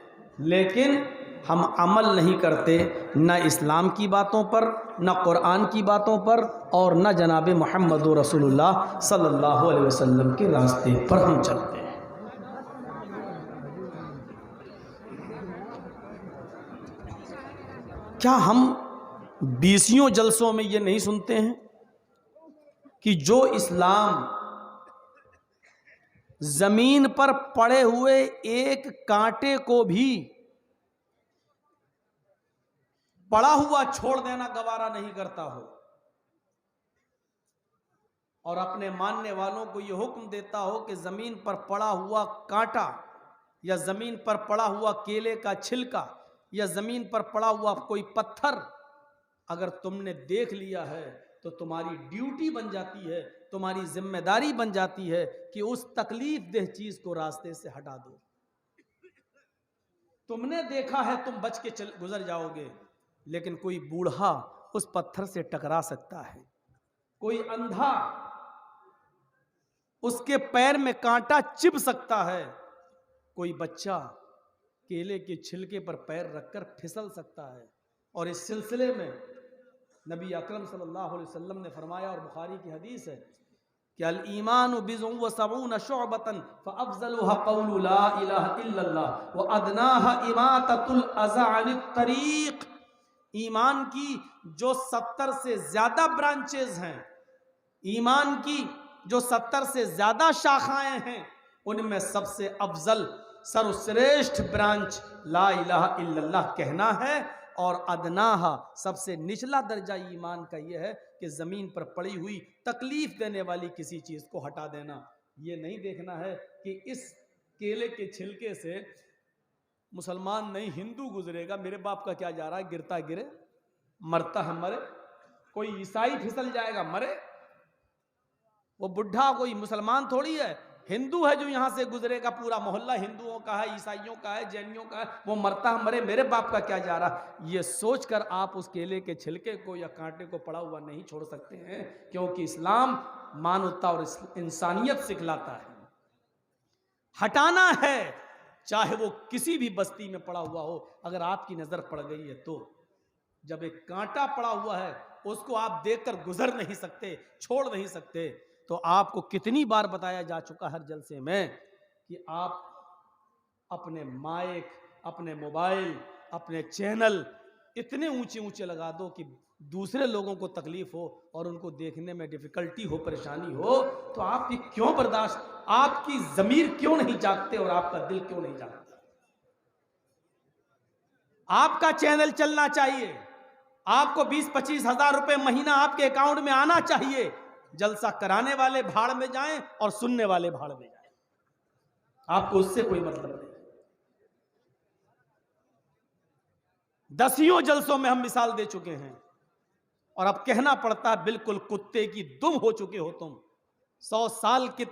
Speaker 1: लेकिन हम अमल नहीं करते, न इस्लाम की बातों पर, न कुरान की बातों पर, और न जनाब मुहम्मदुर रसूलुल्लाह सल्लल्लाहु अलैहि वसल्लम के रास्ते पर हम चलते हैं। क्या हम 20 जलसों में ये नहीं सुनते हैं कि जो इस्लाम जमीन पर पड़े हुए एक कांटे को भी पड़ा हुआ छोड़ देना गवारा नहीं करता हो, और अपने मानने वालों को यह हुक्म देता हो कि जमीन पर पड़ा हुआ कांटा, या जमीन पर पड़ा हुआ केले का छिलका, या जमीन पर पड़ा हुआ कोई पत्थर अगर तुमने देख लिया है तो तुम्हारी ड्यूटी बन जाती है, तुम्हारी जिम्मेदारी बन जाती है कि उस तकलीफ देह चीज को रास्ते से हटा दो। तुमने देखा है, तुम बच के गुजर जाओगे, लेकिन कोई बूढ़ा उस पत्थर से टकरा सकता है, कोई अंधा उसके पैर में कांटा चिभ सकता है, कोई बच्चा केले के छिलके पर पैर रखकर फिसल सकता है। और इस सिलसिले में नबी अकरम सल्लल्लाहु अलैहि वसल्लम ने फरमाया, और बुखारी की हदीस है कि अल ईमानु बिज़ुन व सबऊन शुअबतन फअफ़ज़लुहा क़ौलु ला इलाहा इल्लल्लाह व अदनाहा इमाततुल अज़ा अनित तरीक़। ईमान की जो 70 से ज्यादा ब्रांचेज हैं, ईमान की जो 70 से ज्यादा शाखाएं हैं, उनमें सबसे अफजल सर्वश्रेष्ठ ब्रांच ला इलाहा इल्लल्लाह कहना है। और अदनाहा सबसे निचला दर्जा ईमान का यह है कि ज़मीन पर पड़ी हुई तकलीफ देने वाली किसी चीज़ को हटा देना। ये नहीं देखना है कि इस केले के छिलके से मुसलमान नहीं हिंदू गुजरेगा, मेरे बाप का क्या जा रहा है, गिरता गिरे मरता है मरे, कोई ईसाई फिसल जाएगा मरे, वो बुढ़ा कोई मुसलमान थोड़ी है, हिंदू है जो यहां से गुजरेगा, पूरा मोहल्ला हिंदुओं का है, ईसाइयों का है, जैनियों का है, वो मरता है मरे, मेरे बाप का क्या जा रहा। ये सोचकर आप उस केले के छिलके को या कांटे को पड़ा हुआ नहीं छोड़ सकते हैं, क्योंकि इस्लाम मानवता और इंसानियत सिखलाता है। हटाना है, चाहे वो किसी भी बस्ती में पड़ा हुआ हो। अगर आपकी नजर पड़ गई है तो जब एक कांटा पड़ा हुआ है उसको आप देखकर गुजर नहीं सकते, छोड़ नहीं सकते, तो आपको कितनी बार बताया जा चुका हर जलसे में कि आप अपने माइक, अपने मोबाइल, अपने चैनल इतने ऊंचे ऊंचे लगा दो कि दूसरे लोगों को तकलीफ हो और उनको देखने में डिफिकल्टी हो, परेशानी हो, तो आप ये क्यों बर्दाश्त, आपकी जमीर क्यों नहीं जागते और आपका दिल क्यों नहीं जागता। आपका चैनल चलना चाहिए, आपको 20-25 हजार रुपए महीना आपके अकाउंट में आना चाहिए। जलसा कराने वाले भाड़ में जाएं और सुनने वाले भाड़ में जाएं, आपको उससे कोई मतलब नहीं। दसियों जलसों में हम मिसाल दे चुके हैं और अब कहना पड़ता है, बिल्कुल कुत्ते की दुम हो चुके हो तुम। 100 साल की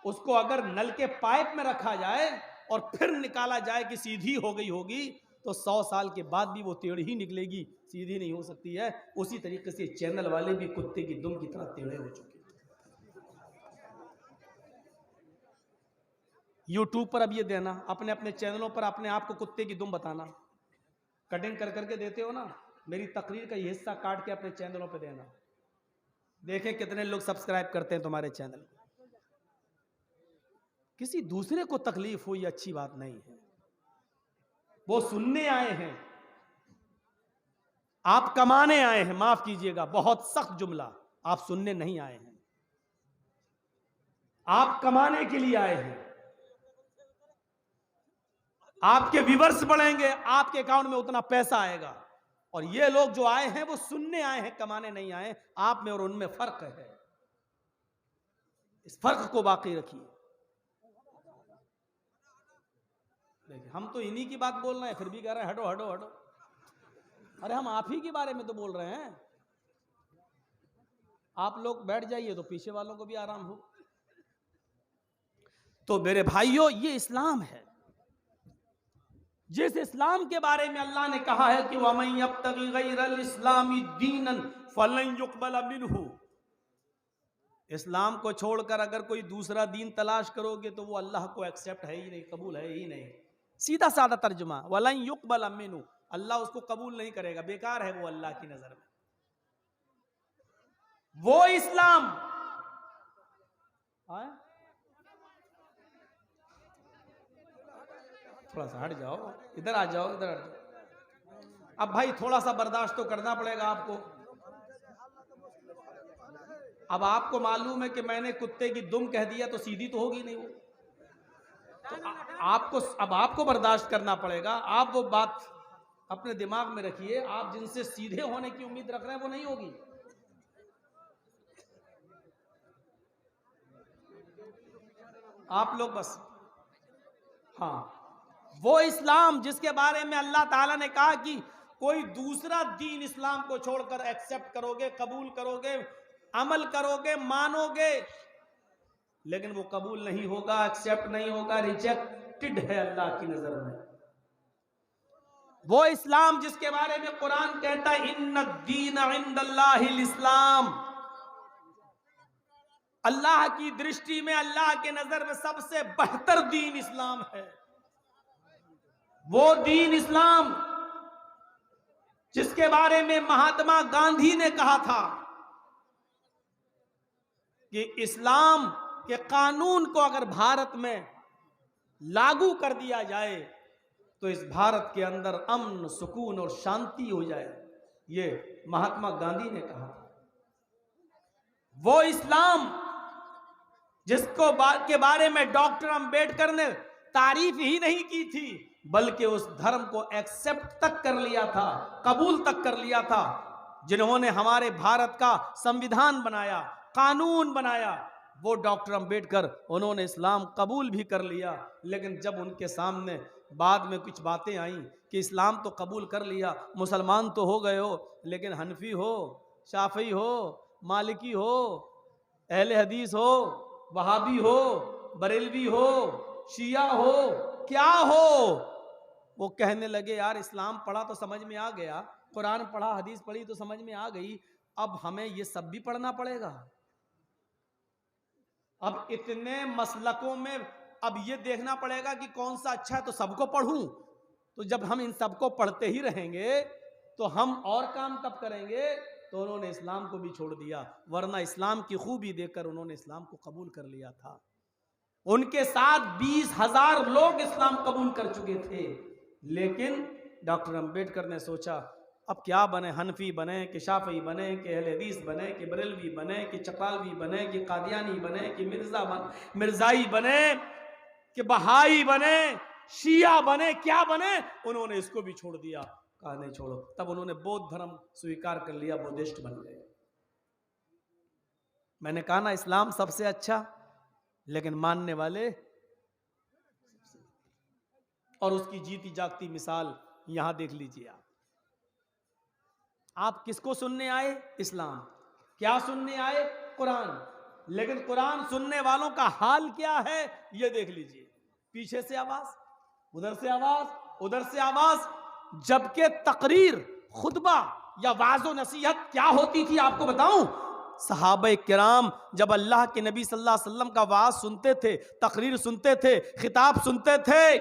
Speaker 1: उसको अगर नल के पाइप में रखा जाए और फिर निकाला जाए कि सीधी हो गई होगी, तो 100 साल के बाद भी वो टेढ़ी ही निकलेगी, सीधी नहीं हो सकती है। उसी तरीके से चैनल वाले भी कुत्ते की दुम की तरह टेढ़े हो चुके हैं। यूट्यूब पर अब ये देना, अपने अपने चैनलों पर अपने आप को कुत्ते की दुम बताना, कटिंग कर करके देते हो ना, मेरी तकरीर का ये हिस्सा काट के अपने चैनलों पे देना, देखें कितने लोग सब्सक्राइब करते हैं तुम्हारे चैनल। किसी दूसरे को तकलीफ हो ये अच्छी बात नहीं है। वो सुनने आए हैं, आप कमाने आए हैं, माफ कीजिएगा बहुत सख्त जुमला, आप सुनने नहीं आए हैं, आप कमाने के लिए आए हैं। आपके व्यूअर्स बढ़ेंगे, आपके अकाउंट में उतना पैसा आएगा। और ये लोग जो आए हैं वो सुनने आए हैं, कमाने नहीं आए। आप में और उनमें फर्क है, इस फर्क को बाकी रखिए। देखिए, हम तो इन्हीं की बात बोल रहे हैं, फिर भी कह रहे हैं हटो हटो हटो। अरे हम आप ही के बारे में तो बोल रहे हैं। आप लोग बैठ जाइए तो पीछे वालों को भी आराम हो। तो मेरे भाइयों, ये इस्लाम है। जिस इस्लाम के बारे में अल्लाह ने कहा है कि वमन यब्तगी गैरल इस्लामी दीनन फलन युक़बल मिन्हु, इस्लाम को छोड़कर अगर कोई दूसरा दीन तलाश करोगे तो वो अल्लाह को एक्सेप्ट है ही नहीं, कबूल है ही नहीं। सीधा साधा तर्जुमा, वलन युक़बल मिन्हु, अल्लाह उसको कबूल नहीं करेगा, बेकार है वो अल्लाह की नजर में। वो इस्लाम थोड़ा सा हट जाओ, इधर आ जाओ, इधर हट जाओ। अब भाई थोड़ा सा बर्दाश्त तो करना पड़ेगा आपको। अब आपको मालूम है कि मैंने कुत्ते की दुम कह दिया तो सीधी तो होगी नहीं वो, तो आपको बर्दाश्त करना पड़ेगा। आप वो बात अपने दिमाग में रखिए, आप जिनसे सीधे होने की उम्मीद रख रहे हैं वो नहीं होगी। आप लोग बस, हाँ, वो इस्लाम जिसके बारे में अल्लाह ताला ने कहा कि कोई दूसरा दीन इस्लाम को छोड़कर एक्सेप्ट करोगे, कबूल करोगे, अमल करोगे, मानोगे, लेकिन वो कबूल नहीं होगा, एक्सेप्ट नहीं होगा, रिजेक्टेड है अल्लाह की नजर में। वो इस्लाम जिसके बारे में कुरान कहता है इन्ना दीन इंदल्लाहिल इस्लाम, अल्लाह की दृष्टि में, अल्लाह के नजर में सबसे बेहतर दीन इस्लाम है। वो दीन इस्लाम जिसके बारे में महात्मा गांधी ने कहा था कि इस्लाम के कानून को अगर भारत में लागू कर दिया जाए तो इस भारत के अंदर अमन, सुकून और शांति हो जाए। ये महात्मा गांधी ने कहा था। वो इस्लाम जिसको के बारे में डॉक्टर अंबेडकर ने तारीफ ही नहीं की थी, बल्कि उस धर्म को एक्सेप्ट तक कर लिया था, कबूल तक कर लिया था, जिन्होंने हमारे भारत का संविधान बनाया, कानून बनाया, वो डॉक्टर अंबेडकर, उन्होंने इस्लाम कबूल भी कर लिया। लेकिन जब उनके सामने बाद में कुछ बातें आई कि इस्लाम तो कबूल कर लिया, मुसलमान तो हो गए हो, लेकिन हनफी हो, शाफी हो, मालिकी हो, अहले हदीस हो, वहाबी हो, बरेलवी हो, शिया हो, क्या हो, वो कहने लगे यार इस्लाम पढ़ा तो समझ में आ गया, कुरान पढ़ा, हदीस पढ़ी तो समझ में आ गई, अब हमें ये सब भी पढ़ना पड़ेगा। अब इतने मसलकों में अब ये देखना पड़ेगा कि कौन सा अच्छा है तो सबको पढ़ूं। तो जब हम इन सबको पढ़ते ही रहेंगे तो हम और काम कब करेंगे? तो उन्होंने इस्लाम को भी छोड़ दिया, वरना इस्लाम की खूबी देखकर उन्होंने इस्लाम को कबूल कर लिया था। उनके साथ 20,000 लोग इस्लाम कबूल कर चुके थे, लेकिन डॉक्टर अंबेडकर ने सोचा अब क्या बने, हनफी बने कि शाफी बने कि अहले हदीस बने कि बरेलवी बने कि चकालवी बने कि कादियानी बने कि मिर्जाई बने कि बहाई बने, शिया बने, क्या बने? उन्होंने इसको भी छोड़ दिया, कहा नहीं छोड़ो। तब उन्होंने बौद्ध धर्म स्वीकार कर लिया, बुद्धिस्ट बन गए। मैंने कहा ना इस्लाम सबसे अच्छा, लेकिन मानने वाले, और उसकी जीती जागती मिसाल यहां देख लीजिए। आप किसको सुनने आए? इस्लाम। क्या सुनने आए? कुरान। लेकिन कुरान सुनने वालों का हाल क्या है ये देख लीजिए। पीछे से आवाज, उधर से आवाज, उधर से आवाज, जबकि तकरीर, खुतबा या वाज़ो नसीहत क्या होती थी आपको बताऊं? सहाबा किराम जब अल्लाह के नबी सल्लल्लाहु अलैहि वसल्लम का वाज सुनते थे, तकरीर सुनते थे, खिताब सुनते थे,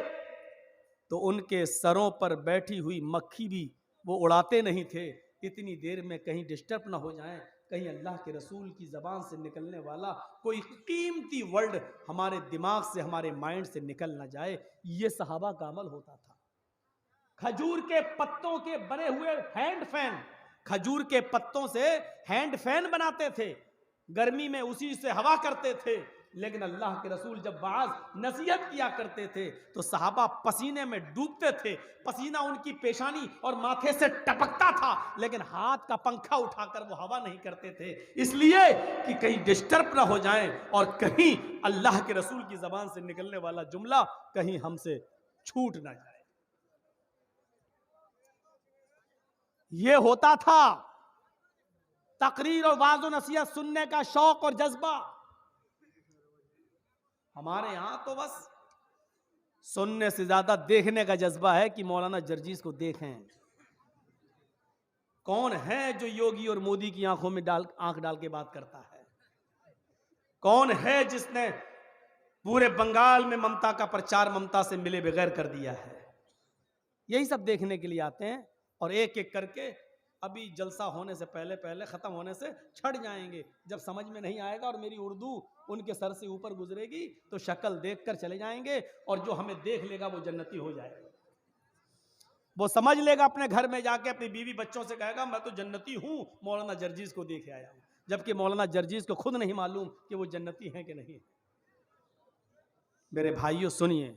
Speaker 1: तो उनके सरों पर बैठी हुई मक्खी भी वो उड़ाते नहीं थे, इतनी देर में कहीं डिस्टर्ब ना हो जाएं, कहीं अल्लाह के रसूल की ज़बान से निकलने वाला कोई कीमती वर्ड हमारे दिमाग से, हमारे माइंड से निकल ना जाए। ये सहाबा का अमल होता था। खजूर के पत्तों के बने हुए हैंड फैन, खजूर के पत्तों से हैंड फैन बनाते थे, गर्मी में उसी से हवा करते थे। लेकिन अल्लाह के रसूल जब वाज नसीहत किया करते थे तो सहाबा पसीने में डूबते थे, पसीना उनकी पेशानी और माथे से टपकता था, लेकिन हाथ का पंखा उठाकर वो हवा नहीं करते थे, इसलिए कि कहीं डिस्टर्ब ना हो जाए और कहीं अल्लाह के रसूल की जबान से निकलने वाला जुमला कहीं हमसे छूट ना जाए। ये होता था तकरीर और वाज़ो नसीहत सुनने का शौक और जज्बा। हमारे यहां तो बस सुनने से ज्यादा देखने का जज्बा है कि मौलाना जर्जीस को देखें। कौन है जो योगी और मोदी की आंखों में आंख डाल के बात करता है? कौन है जिसने पूरे बंगाल में ममता का प्रचार ममता से मिले बगैर कर दिया है? यही सब देखने के लिए आते हैं और एक एक करके अभी जलसा होने से पहले पहले खत्म होने से छट जाएंगे। जब समझ में नहीं आएगा और मेरी उर्दू उनके सर से ऊपर गुजरेगी तो शक्ल देखकर चले जाएंगे, और जो हमें देख लेगा वो जन्नती हो जाएगा। वो समझ लेगा, अपने घर में जाके अपनी बीवी बच्चों से कहेगा मैं तो जन्नती हूं, मौलाना जर्जीस को देखे आया हूं, जबकि मौलाना जर्जीस को खुद नहीं मालूम कि वो जन्नती हैं कि नहीं। मेरे भाइयों सुनिए,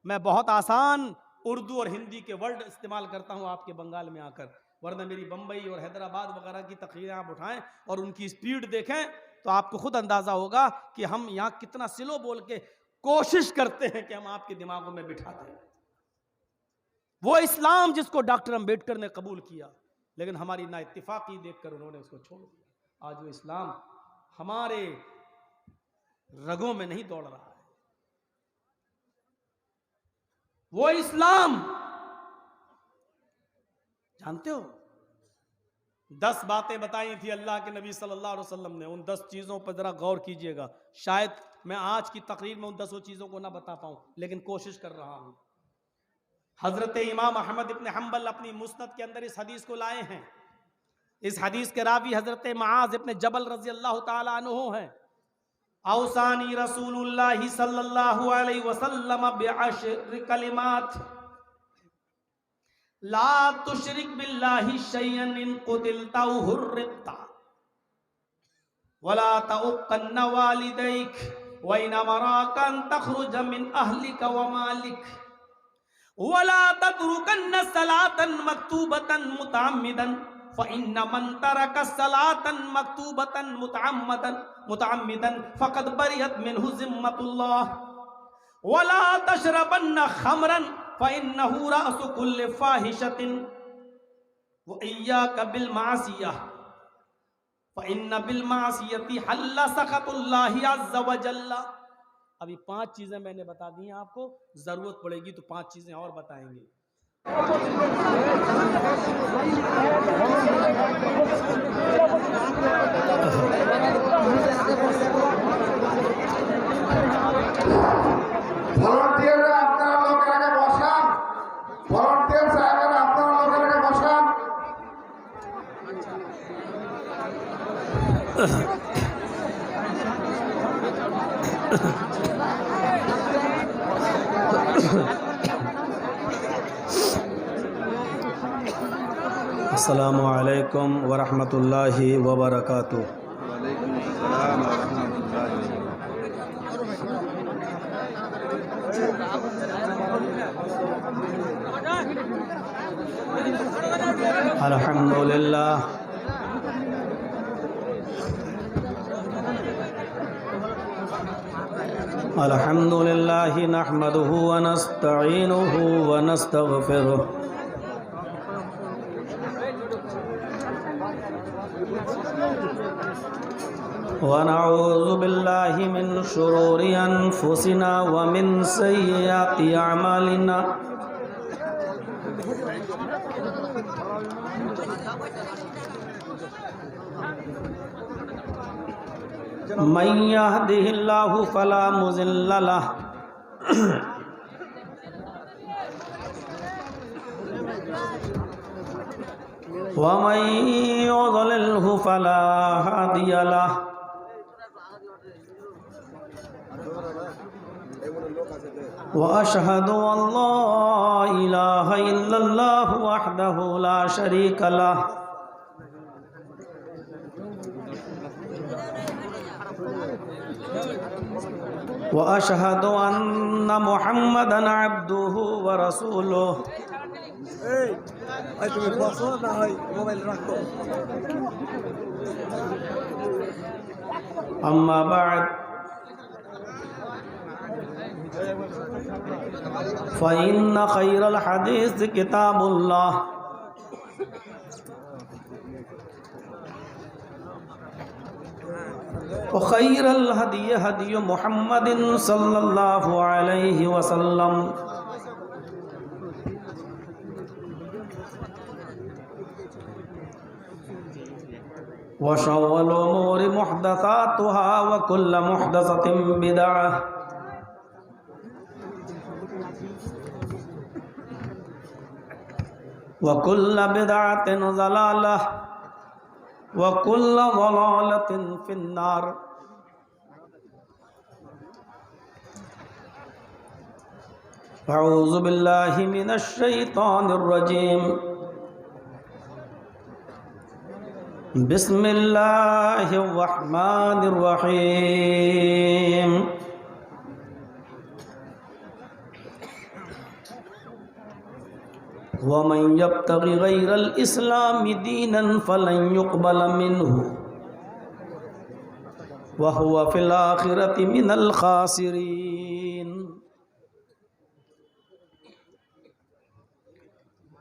Speaker 1: मैं बहुत आसान उर्दू और हिंदी के वर्ड इस्तेमाल करता हूं आपके बंगाल में आकर, वरना मेरी बंबई और हैदराबाद वगैरह की तकरीरें आप उठाएं और उनकी स्पीड देखें तो आपको खुद अंदाजा होगा कि हम यहां कितना स्लो बोल के कोशिश करते हैं कि हम आपके दिमागों में बिठा दें वो इस्लाम जिसको डॉक्टर अंबेडकर ने कबूल किया, लेकिन हमारी ना इत्तेफाकी देखकर उन्होंने उसको छोड़ दिया। आज वो इस्लाम हमारे रगों में नहीं दौड़ रहा है। वो इस्लाम जानते हो, 10 बातें बताई थी अल्लाह के नबी सल्लल्लाहु अलैहि वसल्लम ने। उन 10 चीजों पर जरा गौर कीजिएगा। शायद मैं आज की तकरीर में उन 10 चीजों को ना बता पाऊं, लेकिन कोशिश कर रहा हूं। हजरत इमाम अहमद इब्न हंबल अपनी मुस्नद के अंदर इस हदीस को लाए हैं। इस हदीस के रावी हजरत मुआज इब्न जबल रजी अल्लाह तआला अन्हु हैं। औसानी रसूलुल्लाह सल्लल्लाहु अलैहि वसल्लम बिअश्र कलिमात, ला तुशरिक बिल्लाहि शय्यन इन कुतिलता व हुर्रिकता वला तउक्कन वालिदैक व इन अमराका अन तखरुज मिन अहलिका व मालिक वला ततरुकन सलातन मक्तूबतन मुतअम्मिदन फ़इन्न मन तरका सलातन मक्तूबतन मुतअम्मिदन फ़क़द बरियत मिन्हु ज़िम्मतुल्लाह वला तशरबन्न खमरन फ़इन्नहु रअसु कुल्लि फ़ाहिशतिन व इय्याका बिल मासियह फ़इन्न बिल मासियति हल्ल सख़तुल्लाहि अज़्ज़ व जल्ल। अभी 5 चीजें मैंने बता दी हैं, आपको जरूरत पड़ेगी तो 5 चीजें और बताएंगे।
Speaker 2: ভলান্টিয়াররা আপনারা লোকেরাকে বসান, ভলান্টিয়ার সাহেবেরা আপনারা লোকেরাকে বসান।
Speaker 1: अस्सलामु अलैकुम वरहमतुल्लाहि वबरकातुहू।
Speaker 3: वालेकुम अस्सलाम वरहमतुल्लाहि वबरकातुहू।
Speaker 1: अल्हम्दुलिल्लाह अल्हम्दुलिल्लाहि नहमदुहु व नस्तईनुहु व नस्तगफिरुह व नऊज़ु बिल्लाहि मिन शुरूरि अनफुसिना व मिन सय्यिआति अअमालिना मन यहदिहिल्लाहु फला मुज़िल्ल लहु व मन युज़लिल्हु फला हादिय लहु। व अशहदु अल्ला इलाहा इल्लल्लाहु वहदहु ला शरीक लहु व अशहदु अन्ना मुहम्मदन अब्दुहु व रसूलुहु। अम्मा बाद फ़इन्न खैरल हदीस किताबुल्लाह व खैरल हदी हदी मुहम्मदिन सल्लल्लाहु अलैहि वसल्लम व शर्रुल उमूरि मुहदसातुहा व कुल्लु मुहदसतिन बिदअह व कुल्लु बिदअतिन ज़लालह व कुल्लु ज़लालतिन फिन्नार। अऊज़ु बिल्लाहि मिनश शैतानिर रजीम। बिस्मिल्लाहिर रहमानिर रहीम। वमन यब्तगि गैरल इस्लामि दीनन फलन युक़बल मिन्हु व हुवा फिल आखिरति मिनल खासिरीन।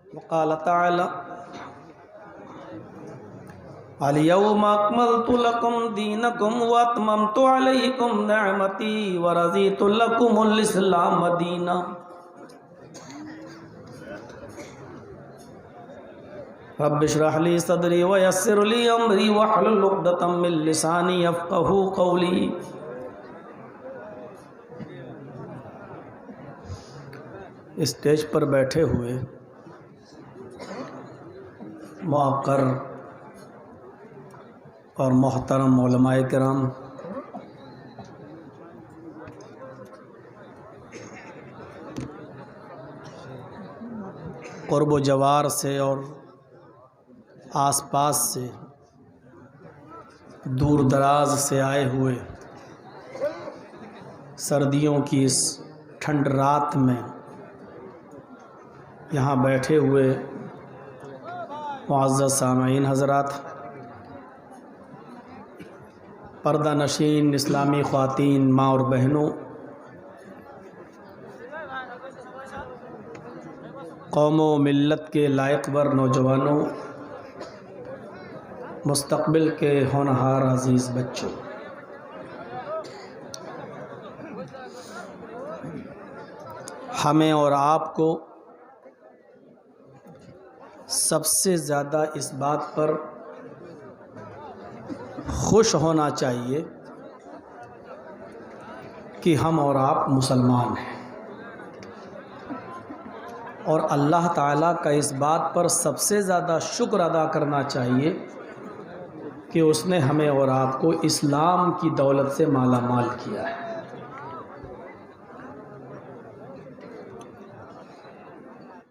Speaker 1: वक़ाल तआला अल-यौमा अक्मलतु लकुम दीनकुम व अतममतु अलैकुम निअमती व रज़ीतु लकुमुल इस्लाम दीना। रब्बि इश्रह ली सदरी व यस्सिर ली अमरी वहलुल उक़दतम मिन लिसानी यफ़क़हू क़ौली। स्टेज पर बैठे हुए मुअक्कर और मोहतरम उलमाए किराम, क़ुर्ब जवार से और आसपास से दूर दराज से आए हुए सर्दियों की इस ठंड रात में यहाँ बैठे हुए मुअज़्ज़ज़ सामईन हज़रात, पर्दा नशीन इस्लामी ख़वातीन माँ और बहनों, कौमों मिल्लत के लायकवर नौजवानों, मुस्तक़बिल के होनहार अज़ीज़ बच्चों, हमें और आपको सबसे ज़्यादा इस बात पर खुश होना चाहिए कि हम और आप मुसलमान हैं, और अल्लाह ताला का इस बात पर सबसे ज़्यादा शुक्र अदा करना चाहिए कि उसने हमें और आपको इस्लाम की दौलत से माला माल किया है।